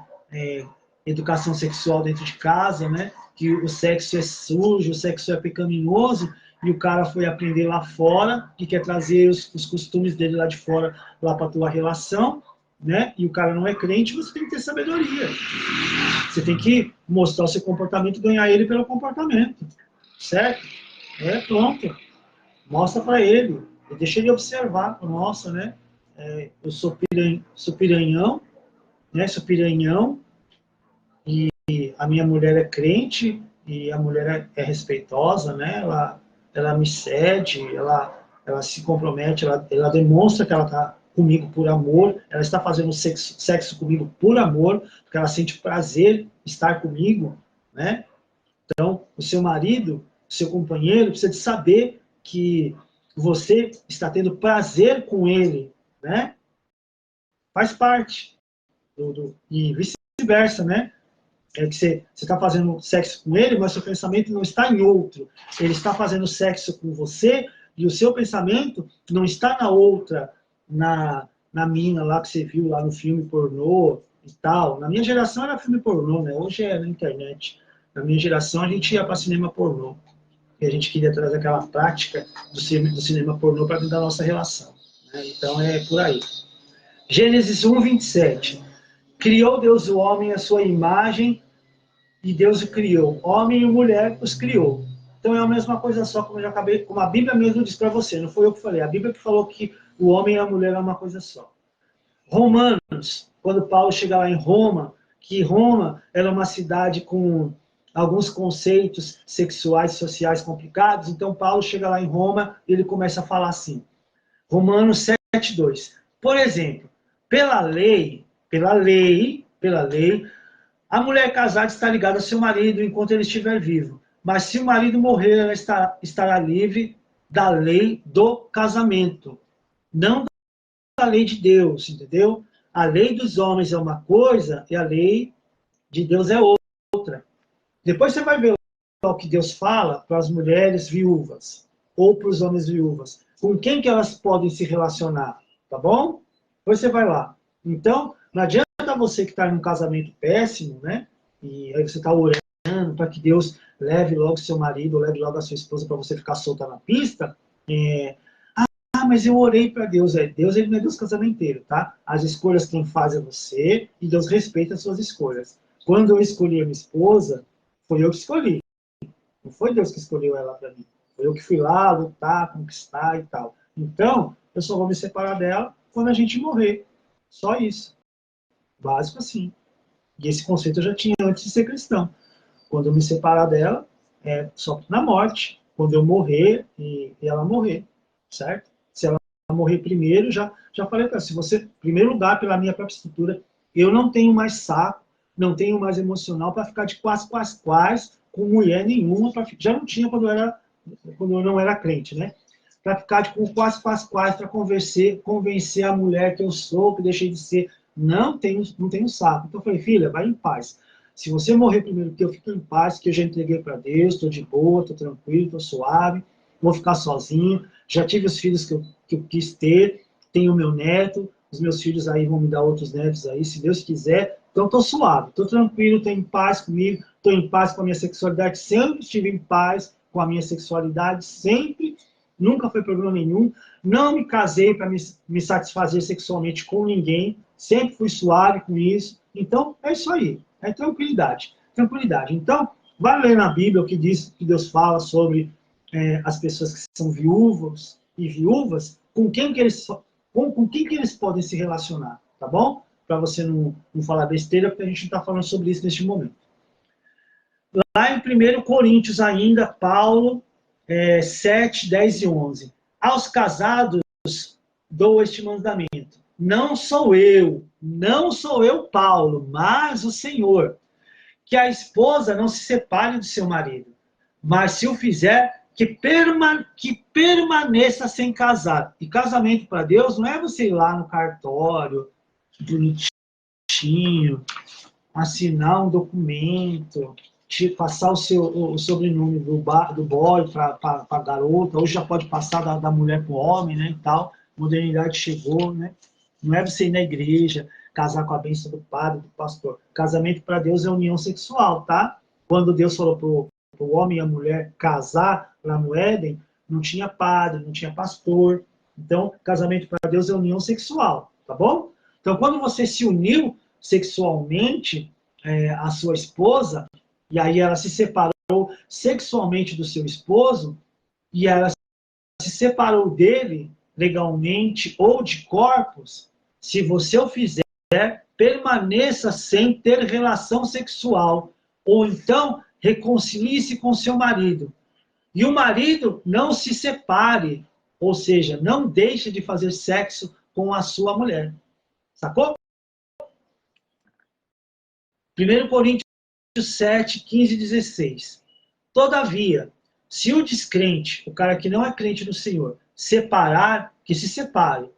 educação sexual dentro de casa, né? que o sexo é sujo, o sexo é pecaminoso, e o cara foi aprender lá fora, que quer trazer os costumes dele lá de fora, lá para a tua relação, né? E o cara não é crente, você tem que ter sabedoria. Você tem que mostrar o seu comportamento e ganhar ele pelo comportamento, certo? Pronto. Mostra para ele. E deixa ele observar. Nossa, né? Eu sou piranhão, né? Sou piranhão, e a minha mulher é crente, e a mulher é respeitosa, né? Ela me cede, ela se compromete, ela demonstra que ela está comigo por amor, ela está fazendo sexo comigo por amor, porque ela sente prazer em estar comigo, né? Então, o seu marido, o seu companheiro, precisa de saber que você está tendo prazer com ele, né? Faz parte e vice-versa, né? É que você está fazendo sexo com ele, mas seu pensamento não está em outro. Ele está fazendo sexo com você e o seu pensamento não está na outra, na mina lá que você viu lá no filme pornô e tal. Na minha geração era filme pornô, né? Hoje é na internet. Na minha geração a gente ia para cinema pornô. E a gente queria trazer aquela prática do cinema pornô para dentro da nossa relação, né? Então é por aí. Gênesis 1, 27. Criou Deus o homem à sua imagem, e Deus o criou. Homem e mulher os criou. Então é a mesma coisa só, como eu já acabei, como a Bíblia mesmo diz para você, não foi eu que falei, a Bíblia que falou que o homem e a mulher é uma coisa só. Romanos, quando Paulo chega lá em Roma, que Roma era uma cidade com alguns conceitos sexuais e sociais complicados, então Paulo chega lá em Roma e ele começa a falar assim, Romanos 7:2. Por exemplo, pela lei, a mulher casada está ligada ao seu marido enquanto ele estiver vivo. Mas se o marido morrer, ela estará livre da lei do casamento, não da lei de Deus, entendeu? A lei dos homens é uma coisa e a lei de Deus é outra. Depois você vai ver o que Deus fala para as mulheres viúvas ou para os homens viúvas. Com quem que elas podem se relacionar, tá bom? Depois você vai lá. Então, não adianta você que está em um casamento péssimo, né? E aí você está orando para que Deus leve logo seu marido, ou leve logo a sua esposa para você ficar solta na pista. Mas eu orei para Deus. Deus, ele não é Deus casamenteiro, tá? As escolhas quem faz é você e Deus respeita as suas escolhas. Quando eu escolhi a minha esposa, foi eu que escolhi. Não foi Deus que escolheu ela para mim. Foi eu que fui lá lutar, conquistar e tal. Então, eu só vou me separar dela quando a gente morrer. Só isso. Básico assim. E esse conceito eu já tinha antes de ser cristão. Quando eu me separar dela, é só na morte. Quando eu morrer e ela morrer. Certo? Se ela morrer primeiro, já falei para ela, se você, em primeiro lugar, pela minha própria estrutura, eu não tenho mais saco, não tenho mais emocional para ficar de quase com mulher nenhuma. Já não tinha quando eu não era crente, né? Para ficar de com quase, para convencer a mulher que eu sou, que deixei de ser. Não tenho saco. Então eu falei, filha, vai em paz. Se você morrer primeiro que eu fico em paz, que eu já entreguei para Deus, estou de boa, estou tranquilo, estou suave, vou ficar sozinho. Já tive os filhos que eu quis ter, tenho meu neto, os meus filhos aí vão me dar outros netos aí, se Deus quiser. Então estou suave, estou tranquilo, estou em paz comigo, estou em paz com a minha sexualidade, sempre estive em paz com a minha sexualidade, sempre, nunca foi problema nenhum. Não me casei para me satisfazer sexualmente com ninguém, sempre fui suave com isso. Então é isso aí, é tranquilidade. Então, vai ler na Bíblia o que diz, que Deus fala sobre as pessoas que são viúvas e viúvas, com quem que eles podem se relacionar, tá bom? Para você não falar besteira, porque a gente não está falando sobre isso neste momento. Lá em 1 Coríntios ainda, Paulo, 7, 10 e 11. Aos casados dou este mandamento. Não sou eu, Paulo, mas o Senhor. Que a esposa não se separe do seu marido, mas se o fizer, que permaneça sem casar. E casamento para Deus não é você ir lá no cartório, bonitinho, assinar um documento, passar o sobrenome do boy para a garota. Hoje já pode passar da mulher para o homem, né, e tal. Modernidade chegou, né? Não é você ir na igreja, casar com a bênção do padre, do pastor. Casamento para Deus é união sexual, tá? Quando Deus falou para o homem e a mulher casar lá no Éden, não tinha padre, não tinha pastor. Então, casamento para Deus é união sexual, tá bom? Então, quando você se uniu sexualmente à sua esposa, e aí ela se separou sexualmente do seu esposo, e ela se separou dele legalmente ou de corpos, se você o fizer, permaneça sem ter relação sexual, ou então reconcilie-se com seu marido. E o marido não se separe, ou seja, não deixe de fazer sexo com a sua mulher. Sacou? 1 Coríntios 7, 15 e 16. Todavia, se o descrente, o cara que não é crente no Senhor, separar, que se separe.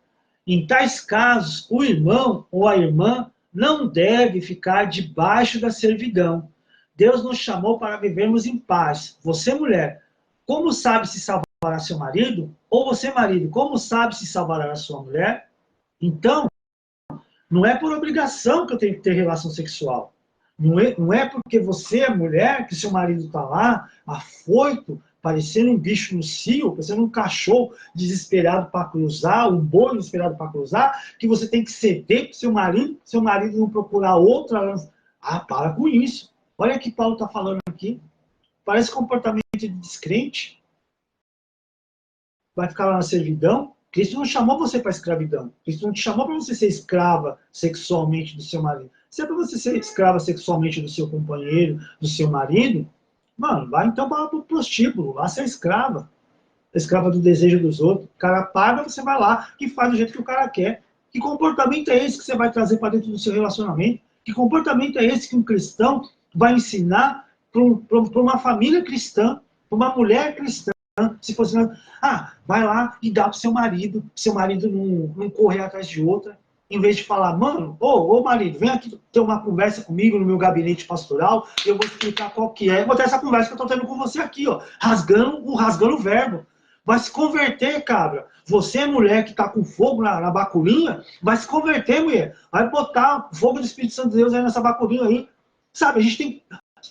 Em tais casos, o irmão ou a irmã não deve ficar debaixo da servidão. Deus nos chamou para vivermos em paz. Você, mulher, como sabe se salvará seu marido? Ou você, marido, como sabe se salvará a sua mulher? Então, não é por obrigação que eu tenho que ter relação sexual. Não é porque você é mulher que seu marido está lá, afoito, parecendo um bicho no cio, parecendo um cachorro desesperado para cruzar, um boi desesperado para cruzar, que você tem que ceder para seu marido não procurar outra. Ah, para com isso. Olha o que Paulo está falando aqui. Parece comportamento de descrente. Vai ficar lá na servidão. Cristo não chamou você para escravidão. Cristo não te chamou para você ser escrava sexualmente do seu marido. Se é para você ser escrava sexualmente do seu companheiro, do seu marido, mano, vai então para o prostíbulo, lá ser escrava. Escrava do desejo dos outros. O cara paga, você vai lá e faz do jeito que o cara quer. Que comportamento é esse que você vai trazer para dentro do seu relacionamento? Que comportamento é esse que um cristão vai ensinar para uma família cristã, para uma mulher cristã? Se fosse, vai lá e dá pro seu marido não correr atrás de outra, em vez de falar, mano, ô marido, vem aqui ter uma conversa comigo no meu gabinete pastoral, e eu vou explicar qual que é. Vou ter essa conversa que eu tô tendo com você aqui, ó, rasgando o verbo. Vai se converter, cabra. Você, mulher que tá com fogo na baculinha, vai se converter, mulher. Vai botar o fogo do Espírito Santo de Deus aí nessa baculinha aí. Sabe, a gente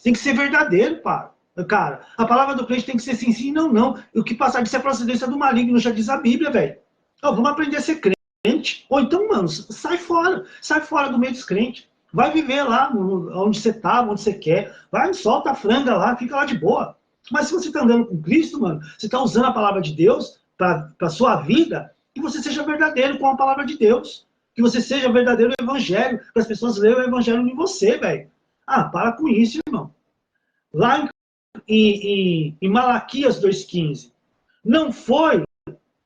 tem que ser verdadeiro, pá. Cara, a palavra do crente tem que ser sim, sim, não, não. O que passar disso é procedência do maligno, já diz a Bíblia, velho. Vamos aprender a ser crente. Ou então, mano, sai fora do meio dos crentes. Vai viver lá onde você tá, onde você quer. Vai, solta a franga lá, fica lá de boa. Mas se você tá andando com Cristo, mano, você tá usando a palavra de Deus para sua vida, que você seja verdadeiro com a palavra de Deus. Que você seja verdadeiro no evangelho, que as pessoas leiam o evangelho em você, velho. Para com isso, irmão. Lá em Malaquias 2,15. Não foi,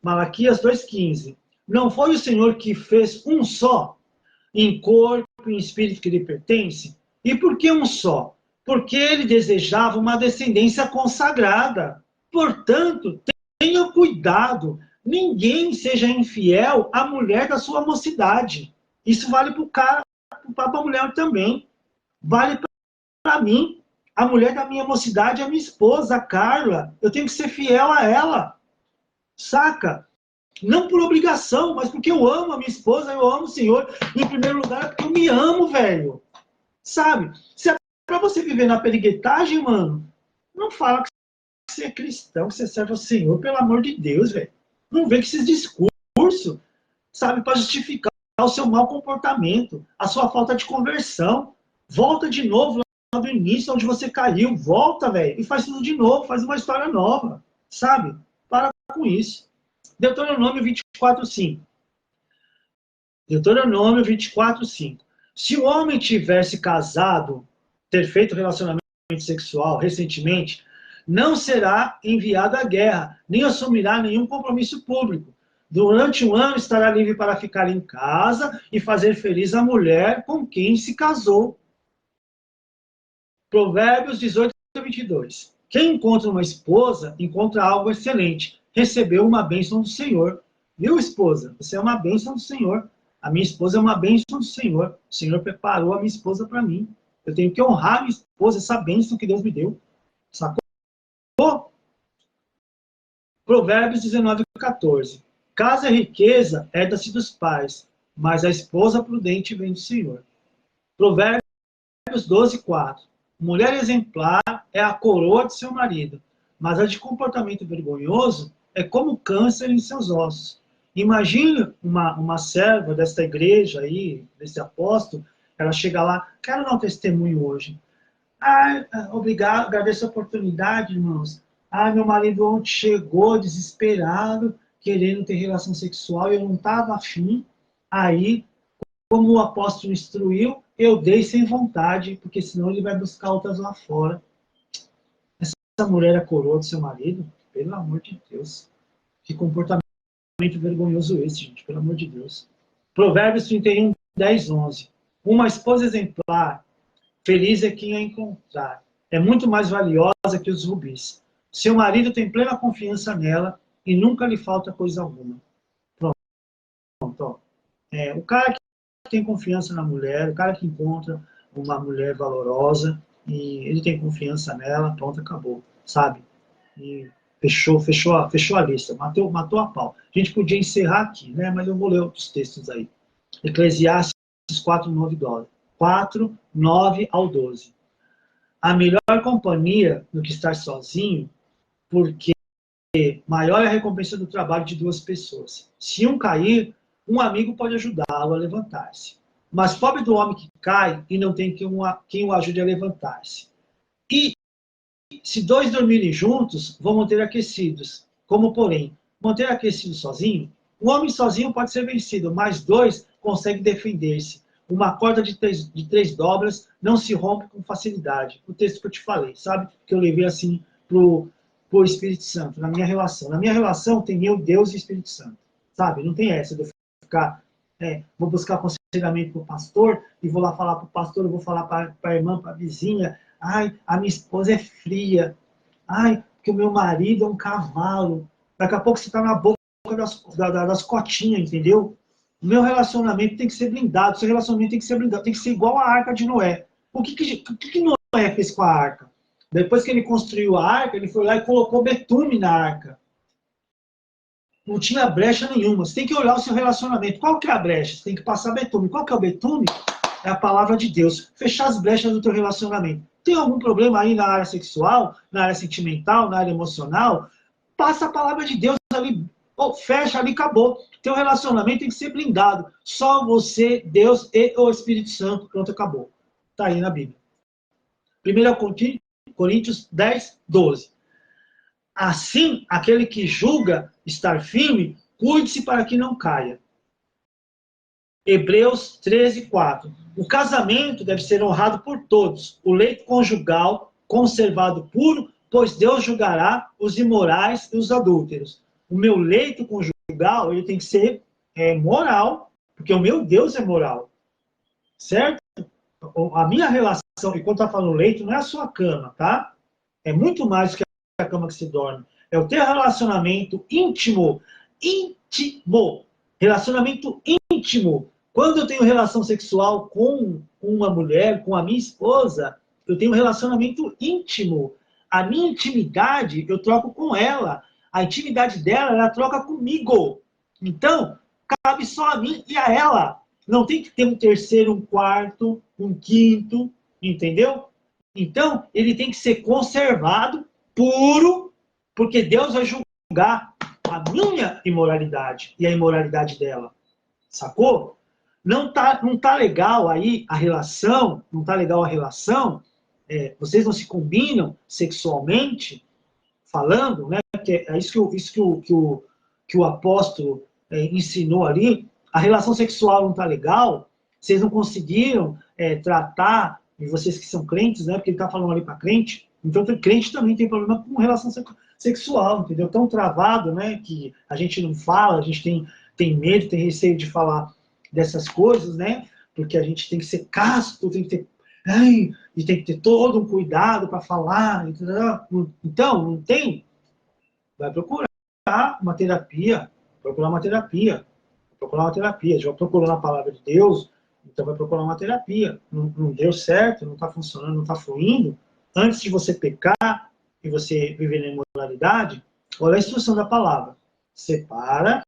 Malaquias 2,15, não foi o Senhor que fez um só, em corpo e em espírito que lhe pertence? E por que um só? Porque ele desejava uma descendência consagrada. Portanto, tenha cuidado, ninguém seja infiel à mulher da sua mocidade. Isso vale para a mulher também. Vale para mim. A mulher da minha mocidade é minha esposa, a Carla. Eu tenho que ser fiel a ela. Saca? Não por obrigação, mas porque eu amo a minha esposa, eu amo o Senhor. Em primeiro lugar, porque eu me amo, velho. Sabe? Se é pra você viver na periguetagem, mano, não fala que você é cristão, que você serve ao Senhor, pelo amor de Deus, velho. Não vem com esses discursos, sabe, para justificar o seu mau comportamento, a sua falta de conversão. Volta de novo do início, onde você caiu, volta, velho, e faz tudo de novo, faz uma história nova, sabe? Para com isso. Deuteronômio 24:5. Deuteronômio 24:5. Se o homem tivesse casado, ter feito relacionamento sexual recentemente, não será enviado à guerra, nem assumirá nenhum compromisso público. Durante um ano estará livre para ficar em casa e fazer feliz a mulher com quem se casou. Provérbios 18:22. Quem encontra uma esposa, encontra algo excelente. Recebeu uma bênção do Senhor. Viu, esposa? Você é uma bênção do Senhor. A minha esposa é uma bênção do Senhor. O Senhor preparou a minha esposa para mim. Eu tenho que honrar a minha esposa, essa bênção que Deus me deu. Sacou? Provérbios 19:14. Casa e riqueza herda-se dos pais, mas a esposa prudente vem do Senhor. Provérbios 12:4. Mulher exemplar é a coroa de seu marido, mas a de comportamento vergonhoso é como câncer em seus ossos. Imagine uma serva desta igreja aí, desse apóstolo, ela chega lá, quero dar um testemunho hoje. Ah, obrigado, agradeço a oportunidade, irmãos. Ah, meu marido ontem chegou desesperado, querendo ter relação sexual, eu não estava afim. Aí, como o apóstolo instruiu, eu dei sem vontade, porque senão ele vai buscar outras lá fora. Essa mulher é coroa do seu marido? Pelo amor de Deus. Que comportamento vergonhoso esse, gente, pelo amor de Deus. Provérbios 31, 10, 11. Uma esposa exemplar, feliz é quem a encontrar. É muito mais valiosa que os rubis. Seu marido tem plena confiança nela e nunca lhe falta coisa alguma. Pronto, ó. O cara que tem confiança na mulher, o cara que encontra uma mulher valorosa e ele tem confiança nela, pronto, acabou, sabe? E fechou a lista, matou a pau. A gente podia encerrar aqui, né? Mas eu vou ler outros textos aí. Eclesiastes 4, 9 ao 12. A melhor companhia do que estar sozinho, porque maior é a recompensa do trabalho de duas pessoas. Se um cair, um amigo pode ajudá-lo a levantar-se. Mas pobre do homem que cai e não tem quem o ajude a levantar-se. E se dois dormirem juntos, vão manter aquecidos. Como, porém, manter aquecido sozinho? Um homem sozinho pode ser vencido, mas dois conseguem defender-se. Uma corda de três dobras não se rompe com facilidade. O texto que eu te falei, sabe? Que eu levei assim pro Espírito Santo, na minha relação. Na minha relação tem eu, Deus e Espírito Santo. Sabe? Não tem essa de eu ficar... vou buscar aconselhamento para o pastor e vou lá falar para o pastor, eu vou falar para a irmã, para a vizinha. Ai, a minha esposa é fria. Ai, porque o meu marido é um cavalo. Daqui a pouco você está na boca das cotinhas, entendeu? O meu relacionamento tem que ser blindado. O seu relacionamento tem que ser blindado. Tem que ser igual a arca de Noé. O que Noé fez com a arca? Depois que ele construiu a arca, ele foi lá e colocou betume na arca. Não tinha brecha nenhuma. Você tem que olhar o seu relacionamento. Qual que é a brecha? Você tem que passar betume. Qual que é o betume? É a palavra de Deus. Fechar as brechas do teu relacionamento. Tem algum problema aí na área sexual, na área sentimental, na área emocional? Passa a palavra de Deus ali. Fecha ali, acabou. Teu relacionamento tem que ser blindado. Só você, Deus e o Espírito Santo. Pronto, acabou. Está aí na Bíblia. 1 Coríntios 10, 12. Assim, aquele que julga estar firme, cuide-se para que não caia. Hebreus 13, 4. O casamento deve ser honrado por todos. O leito conjugal conservado puro, pois Deus julgará os imorais e os adúlteros. O meu leito conjugal ele tem que ser moral, porque o meu Deus é moral. Certo? A minha relação, e quando está falando leito, não é a sua cama, tá? É muito mais do que a cama que se dorme. É o teu relacionamento íntimo. Íntimo. Relacionamento íntimo. Quando eu tenho relação sexual com uma mulher, com a minha esposa, eu tenho um relacionamento íntimo. A minha intimidade eu troco com ela. A intimidade dela, ela troca comigo. Então, cabe só a mim e a ela. Não tem que ter um terceiro, um quarto, um quinto, entendeu? Então, ele tem que ser conservado, puro, porque Deus vai julgar a minha imoralidade e a imoralidade dela. Sacou? Não tá legal aí a relação, não tá legal a relação, vocês não se combinam sexualmente, falando, né? Que é isso que o apóstolo ensinou ali. A relação sexual não tá legal, vocês não conseguiram tratar, e vocês que são crentes, né? Porque ele tá falando ali para crente, então crente também tem problema com relação sexual, entendeu? Tão travado, né? Que a gente não fala, a gente tem medo, tem receio de falar dessas coisas, né? Porque a gente tem que ser casto, tem que ter e tem que ter todo um cuidado para falar. Entendeu? Então, não tem? Vai procurar uma terapia, procurar uma terapia, procurar uma terapia. Já procurou na palavra de Deus, então vai procurar uma terapia. Não deu certo, não está funcionando, não está fluindo. Antes de você pecar e você viver na imoralidade, olha a instrução da palavra. Separa,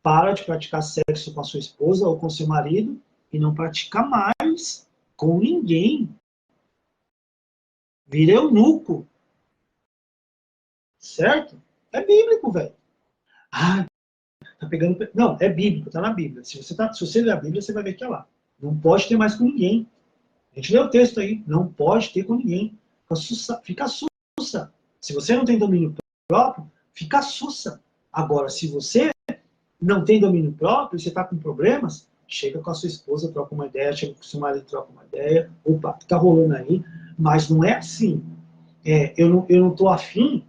para de praticar sexo com a sua esposa ou com seu marido e não pratica mais com ninguém. vira eunuco. Certo? É bíblico, velho. Ah, tá pegando... Não, é bíblico, tá na Bíblia. Se você ler a Bíblia, você vai ver que é lá. Não pode ter mais com ninguém. A gente lê o texto aí. Não pode ter com ninguém. Fica sussa. Se você não tem domínio próprio, fica sussa. Agora, se você não tem domínio próprio, você está com problemas, chega com a sua esposa, troca uma ideia, chega com o seu marido, troca uma ideia. Opa, tá rolando aí. Mas não é assim. Eu não estou afim,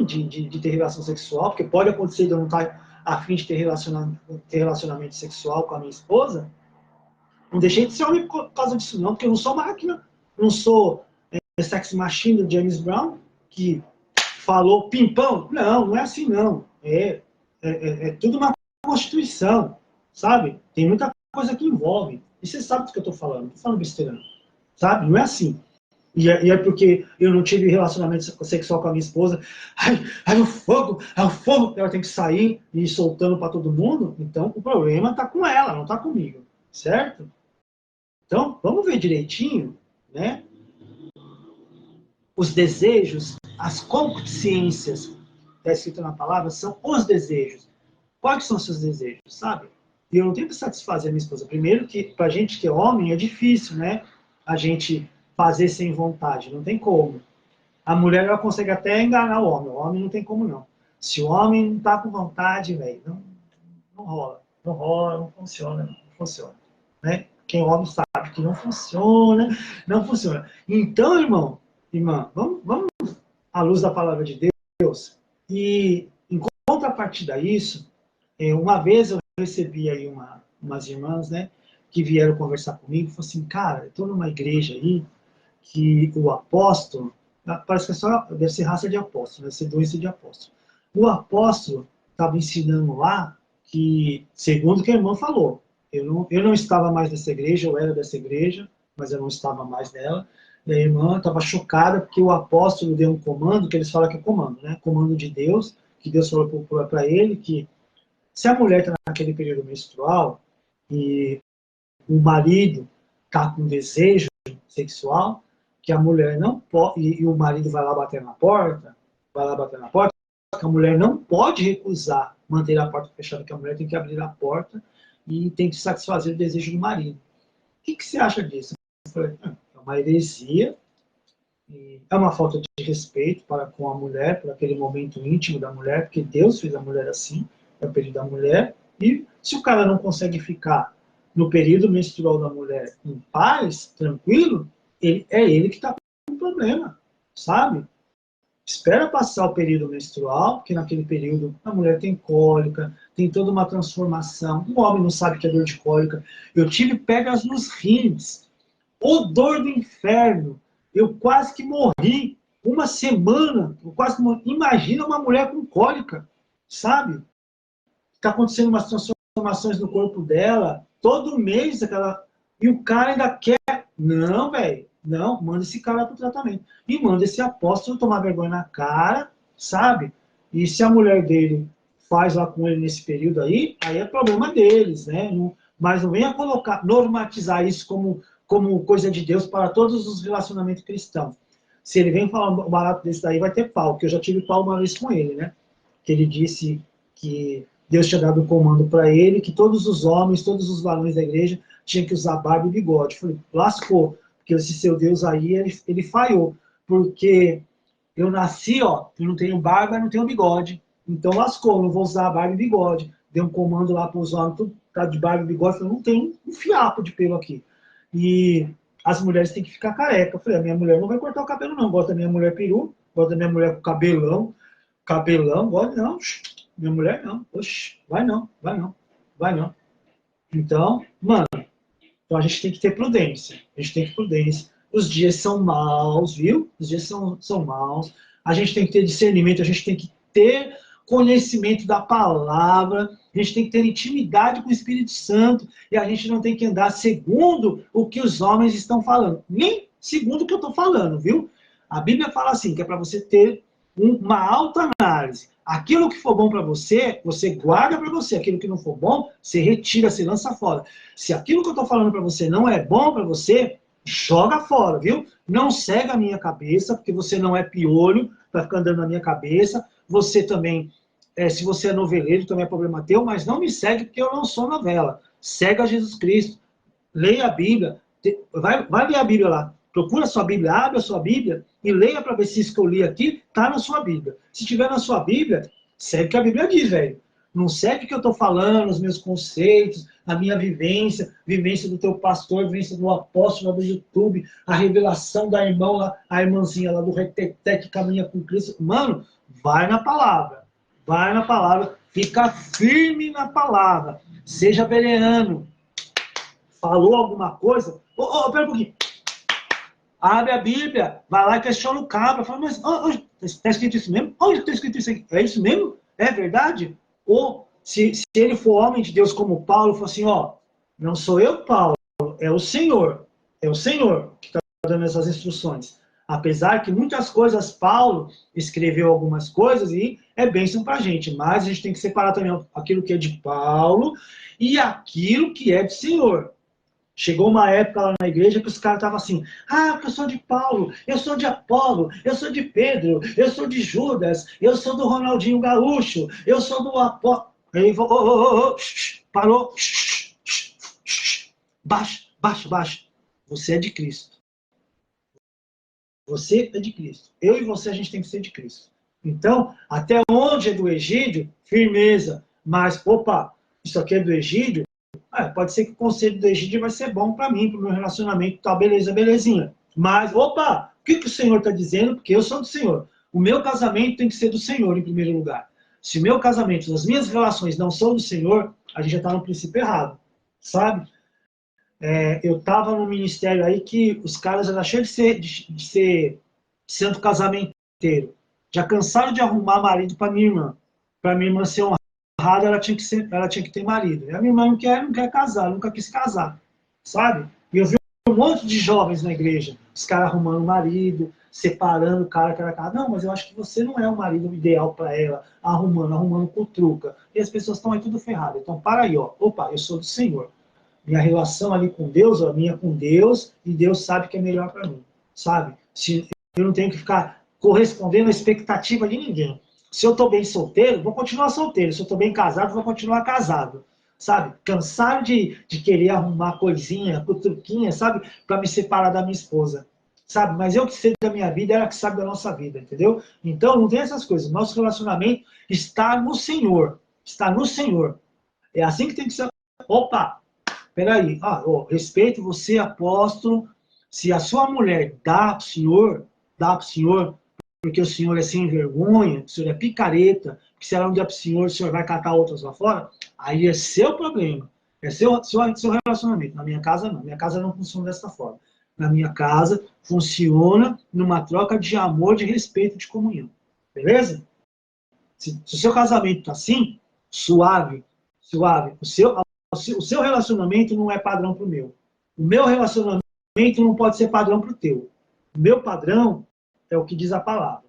de ter relação sexual, porque pode acontecer de eu não estar afim de ter relacionamento sexual com a minha esposa. Não deixei de ser homem por causa disso, não, porque eu não sou máquina, não sou sex machine do James Brown, que falou pimpão. Não, não é assim, não. É tudo uma constituição, sabe? Tem muita coisa que envolve. E você sabe do que eu estou falando, não estou falando besteira, não. Sabe? Não é assim. E é porque eu não tive relacionamento sexual com a minha esposa. Ai, o fogo, ela tem que sair e ir soltando para todo mundo. Então, o problema está com ela, não está comigo. Certo? Então, vamos ver direitinho, né? Os desejos, as concupiscências, está escrito na palavra, são os desejos. Quais são os seus desejos, sabe? E eu não tenho que satisfazer a minha esposa. Primeiro que, pra gente que é homem, é difícil, né? A gente fazer sem vontade, não tem como. A mulher, ela consegue até enganar o homem não tem como, não. Se o homem não tá com vontade, velho, não rola. Não rola, não funciona, não funciona. Né? Quem é homem sabe que não funciona, não funciona. Então, irmã, vamos à luz da palavra de Deus. E, em contrapartida a isso, uma vez eu recebi aí umas irmãs, né, que vieram conversar comigo e falaram assim, cara, eu estou numa igreja aí que o apóstolo, parece que deve ser raça de apóstolo, deve ser doença de apóstolo. O apóstolo estava ensinando lá que, segundo o que a irmã falou, eu não estava mais nessa igreja, eu era dessa igreja, mas eu não estava mais nela. E a irmã estava chocada porque o apóstolo deu um comando, que eles falam que é comando, né? Comando de Deus, que Deus falou para ele que se a mulher está naquele período menstrual e o marido está com desejo sexual, que a mulher não pode, e o marido vai lá bater na porta, que a mulher não pode recusar manter a porta fechada, que a mulher tem que abrir a porta e tem que satisfazer o desejo do marido. O que você acha disso? Eu falei, é uma heresia, é uma falta de respeito para com a mulher, por aquele momento íntimo da mulher, porque Deus fez a mulher assim, é o período da mulher, e se o cara não consegue ficar no período menstrual da mulher em paz, tranquilo, é ele que está com problema, sabe? Espera passar o período menstrual, porque naquele período a mulher tem cólica, tem toda uma transformação. O homem não sabe que é dor de cólica. Eu tive pedras nos rins, odor do inferno. Eu quase que morri. Uma semana, eu quase morri. Imagina uma mulher com cólica, sabe? Está acontecendo umas transformações no corpo dela, todo mês aquela. E o cara ainda quer. Não, velho. Não, manda esse cara para o tratamento. E manda esse apóstolo tomar vergonha na cara, sabe? E se a mulher dele faz lá com ele nesse período aí é problema deles, né? Mas não venha normatizar isso como coisa de Deus para todos os relacionamentos cristãos. Se ele vem falar um barato desse daí, vai ter pau, porque eu já tive pau uma vez com ele, né? Que ele disse que Deus tinha dado um comando para ele, que todos os homens, todos os varões da igreja tinham que usar barba e bigode. Eu falei, lascou, porque esse seu Deus aí, ele falhou, porque eu nasci, ó, eu não tenho barba, não tenho bigode, então lascou, não vou usar barba e bigode. Deu um comando lá para os homens, tudo tá de barba e bigode, eu falei, não tem um fiapo de pelo aqui. E as mulheres têm que ficar careca. Eu falei, a minha mulher não vai cortar o cabelo não, gosta da minha mulher peru, gosta da minha mulher com cabelão, gosta não, minha mulher não, oxe, vai não. Então, mano, então a gente tem que ter prudência. Os dias são maus, viu? Os dias são maus. A gente tem que ter discernimento, a gente tem que ter conhecimento da palavra, a gente tem que ter intimidade com o Espírito Santo, e a gente não tem que andar segundo o que os homens estão falando. Nem segundo o que eu estou falando, viu? A Bíblia fala assim, que é para você ter uma autoanálise. Aquilo que for bom para você, você guarda para você. Aquilo que não for bom, você retira, você lança fora. Se aquilo que eu estou falando para você não é bom para você joga fora, viu? Não cega a minha cabeça, porque você não é piolho para ficar andando na minha cabeça. Você também, se você é noveleiro, também é problema teu, mas não me segue porque eu não sou novela. Segue a Jesus Cristo. Leia a Bíblia. Vai ler a Bíblia lá. Procura a sua Bíblia, abre a sua Bíblia e leia para ver se isso que eu li aqui está na sua Bíblia. Se tiver na sua Bíblia, segue o que a Bíblia diz, velho. Não segue o que eu estou falando, os meus conceitos, a minha vivência, vivência do teu pastor, vivência do apóstolo lá do YouTube, a revelação da irmã lá, a irmãzinha lá do Reteté que caminha com Cristo. Mano, vai na palavra, fica firme na palavra, seja bereano. Falou alguma coisa? Pera um pouquinho. Abre a Bíblia, vai lá e questiona o cabra. Fala, mas está escrito isso mesmo? Onde está escrito isso aqui? É isso mesmo? É verdade? Ou, se ele for homem de Deus como Paulo, fala assim, ó, não sou eu, Paulo, é o Senhor que está dando essas instruções. Apesar que muitas coisas, Paulo escreveu algumas coisas e é bênção para a gente, mas a gente tem que separar também aquilo que é de Paulo e aquilo que é do Senhor. Chegou uma época lá na igreja que os caras estavam assim, eu sou de Paulo, eu sou de Apolo, eu sou de Pedro, eu sou de Judas, eu sou do Ronaldinho Gaúcho, eu sou do Apolo. Aí parou, baixa. Você é de Cristo. Você é de Cristo. Eu e você, a gente tem que ser de Cristo. Então, até onde é do Egídio, firmeza. Mas, isso aqui é do Egídio, pode ser que o conselho do Egídio vai ser bom para mim, para o meu relacionamento, tá, belezinha. Mas, o que o Senhor está dizendo? Porque eu sou do Senhor. O meu casamento tem que ser do Senhor, em primeiro lugar. Se o meu casamento, as minhas relações não são do Senhor, a gente já está no princípio errado, sabe? Eu estava num ministério aí que os caras eram cheios de ser santo casamenteiro. Já cansaram de arrumar marido para minha irmã. Para minha irmã ser honrada, ela tinha que ter marido. E a minha irmã não quer casar, nunca quis casar, sabe? E eu vi um monte de jovens na igreja, os caras arrumando marido, separando o cara que era casado. Não, mas eu acho que você não é o marido ideal para ela, arrumando com truca. E as pessoas estão aí tudo ferradas. Então, para aí, ó. Eu sou do Senhor. Minha relação ali com Deus, a minha com Deus, e Deus sabe que é melhor para mim, sabe? Eu não tenho que ficar correspondendo à expectativa de ninguém. Se eu estou bem solteiro, vou continuar solteiro. Se eu estou bem casado, vou continuar casado, sabe? Cansado de querer arrumar coisinha, truquinha, sabe? Para me separar da minha esposa, sabe? Mas eu que sei da minha vida, ela que sabe da nossa vida, entendeu? Então, não tem essas coisas. Nosso relacionamento está no Senhor. Está no Senhor. É assim que tem que ser. Peraí, respeito você, apóstolo, se a sua mulher dá para o senhor, porque o senhor é sem vergonha, o senhor é picareta, que se ela não der para o senhor vai catar outras lá fora, aí é seu problema, é seu relacionamento. Na minha casa não, minha casa não funciona dessa forma. Na minha casa funciona numa troca de amor, de respeito, de comunhão. Beleza? Se o seu casamento está assim, suave, o seu relacionamento não é padrão para o meu. O meu relacionamento não pode ser padrão para o teu. O meu padrão é o que diz a palavra.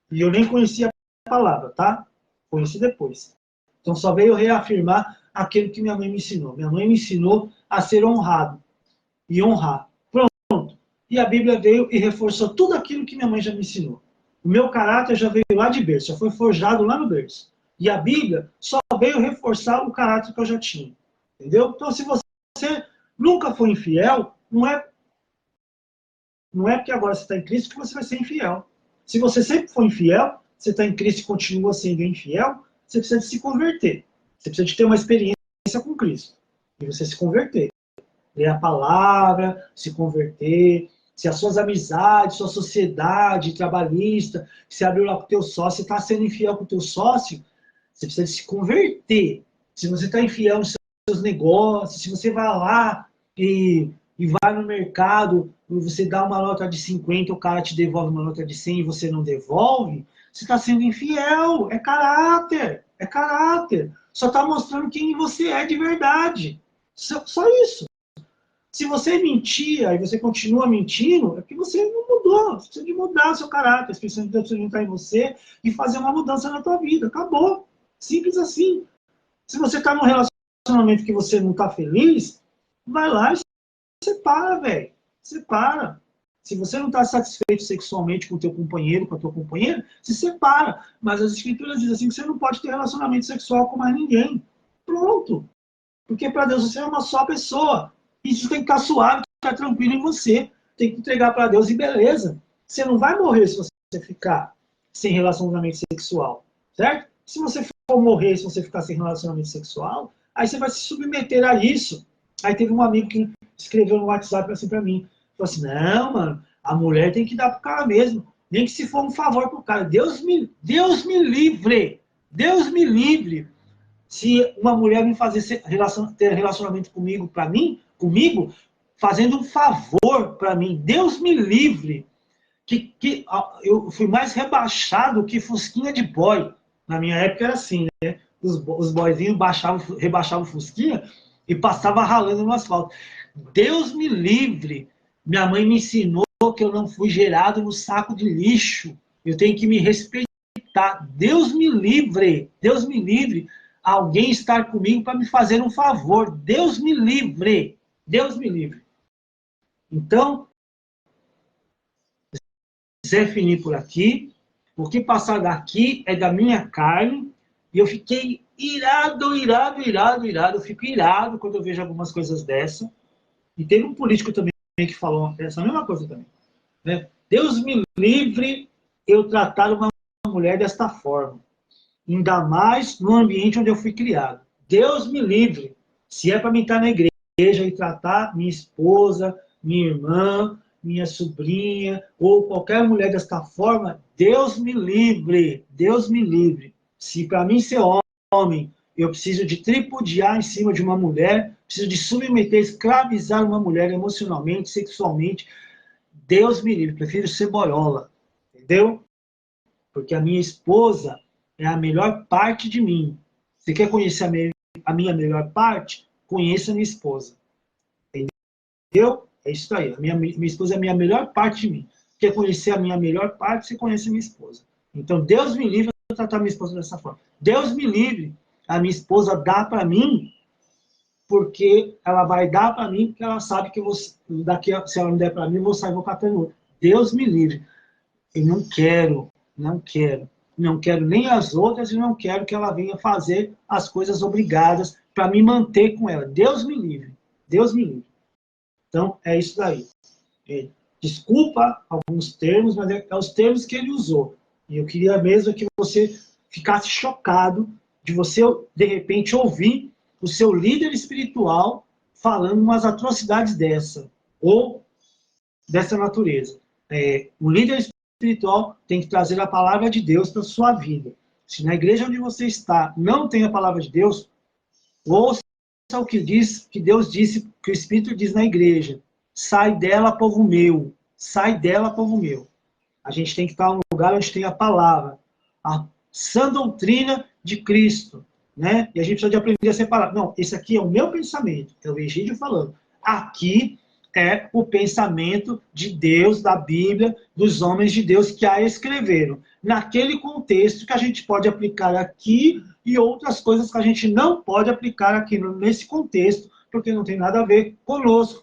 E eu nem conhecia a palavra, tá? Conheci depois. Então só veio reafirmar aquilo que minha mãe me ensinou. Minha mãe me ensinou a ser honrado e honrar. Pronto. E a Bíblia veio e reforçou tudo aquilo que minha mãe já me ensinou. O meu caráter já veio lá de berço, já foi forjado lá no berço. E a Bíblia só veio reforçar o caráter que eu já tinha. Entendeu? Então, se você nunca foi infiel, não é porque agora você está em Cristo que você vai ser infiel. Se você sempre foi infiel, você está em Cristo e continua sendo infiel, você precisa de se converter. Você precisa de ter uma experiência com Cristo. E você se converter. Ler a palavra, se converter. Se as suas amizades, sua sociedade trabalhista, você abriu lá com o teu sócio, você está sendo infiel com o teu sócio, você precisa de se converter. Se você está infiel no seus negócios, se você vai lá e vai no mercado, e você dá uma nota de 50, o cara te devolve uma nota de 100 e você não devolve, você está sendo infiel. É caráter. É caráter. Só está mostrando quem você é de verdade. Só isso. Se você mentia e você continua mentindo, é porque você não mudou. Você precisa de mudar o seu caráter. As pessoas precisam entrar em você e fazer uma mudança na tua vida. Acabou. Simples assim. Se você está num relacionamento que você não está feliz, vai lá e separa, velho. separa. Se você não está satisfeito sexualmente com o teu companheiro, com a tua companheira, se separa. Mas as escrituras dizem assim que você não pode ter relacionamento sexual com mais ninguém. Pronto. Porque para Deus você é uma só pessoa. Isso tem que estar suave, estar tranquilo em você. Tem que entregar para Deus e beleza. Você não vai morrer se você ficar sem relacionamento sexual. Certo? Se você for morrer, se você ficar sem relacionamento sexual, aí você vai se submeter a isso. Aí teve um amigo que escreveu no WhatsApp assim para mim. Falou assim, não, mano, a mulher tem que dar pro cara mesmo. Nem que se for um favor pro cara. Deus me livre. Deus me livre. Se uma mulher me fazer ter relacionamento comigo, comigo, fazendo um favor para mim. Deus me livre. Eu fui mais rebaixado que fusquinha de boy. Na minha época era assim, né? Os boyzinhos rebaixavam fusquinha e passava ralando no asfalto. Deus me livre. Minha mãe me ensinou que eu não fui gerado no saco de lixo. Eu tenho que me respeitar. Deus me livre. Deus me livre. Alguém estar comigo para me fazer um favor. Deus me livre. Deus me livre. Então, Zé finir por aqui. O que passar daqui é da minha carne. E eu fiquei irado. Eu fico irado quando eu vejo algumas coisas dessa. E teve um político também que falou essa mesma coisa também. Né? Deus me livre eu tratar uma mulher desta forma. Ainda mais no ambiente onde eu fui criado. Deus me livre. Se é para mim estar na igreja e tratar minha esposa, minha irmã, minha sobrinha, ou qualquer mulher desta forma, Deus me livre. Deus me livre. Se para mim ser homem, eu preciso de tripudiar em cima de uma mulher, preciso de submeter, escravizar uma mulher emocionalmente, sexualmente, Deus me livre. Prefiro ser boiola. Entendeu? Porque a minha esposa é a melhor parte de mim. Você quer conhecer a minha melhor parte? Conheça a minha esposa. Entendeu? É isso aí. Minha esposa é a minha melhor parte de mim. Quer conhecer a minha melhor parte? Você conhece a minha esposa. Então, Deus me livre de tratar a minha esposa dessa forma. Deus me livre a minha esposa dar para mim, porque ela vai dar para mim, porque ela sabe que se ela não der para mim, eu vou sair e vou catando outro. Deus me livre. Eu não quero nem as outras e não quero que ela venha fazer as coisas obrigadas para me manter com ela. Deus me livre. Deus me livre. Então, é isso daí. Desculpa alguns termos, mas é os termos que ele usou. E eu queria mesmo que você ficasse chocado de você, de repente, ouvir o seu líder espiritual falando umas atrocidades dessa, ou dessa natureza. O líder espiritual tem que trazer a palavra de Deus para a sua vida. Se na igreja onde você está não tem a palavra de Deus, ouça o que Deus disse, que o Espírito diz na igreja. Sai dela, povo meu. Sai dela, povo meu. A gente tem que estar num lugar onde tem a palavra. A sã doutrina de Cristo. Né? E a gente precisa de aprender a separar. Não, esse aqui é o meu pensamento. É o Egídio falando. Aqui é o pensamento de Deus, da Bíblia, dos homens de Deus que a escreveram. Naquele contexto que a gente pode aplicar aqui e outras coisas que a gente não pode aplicar aqui nesse contexto, porque não tem nada a ver conosco,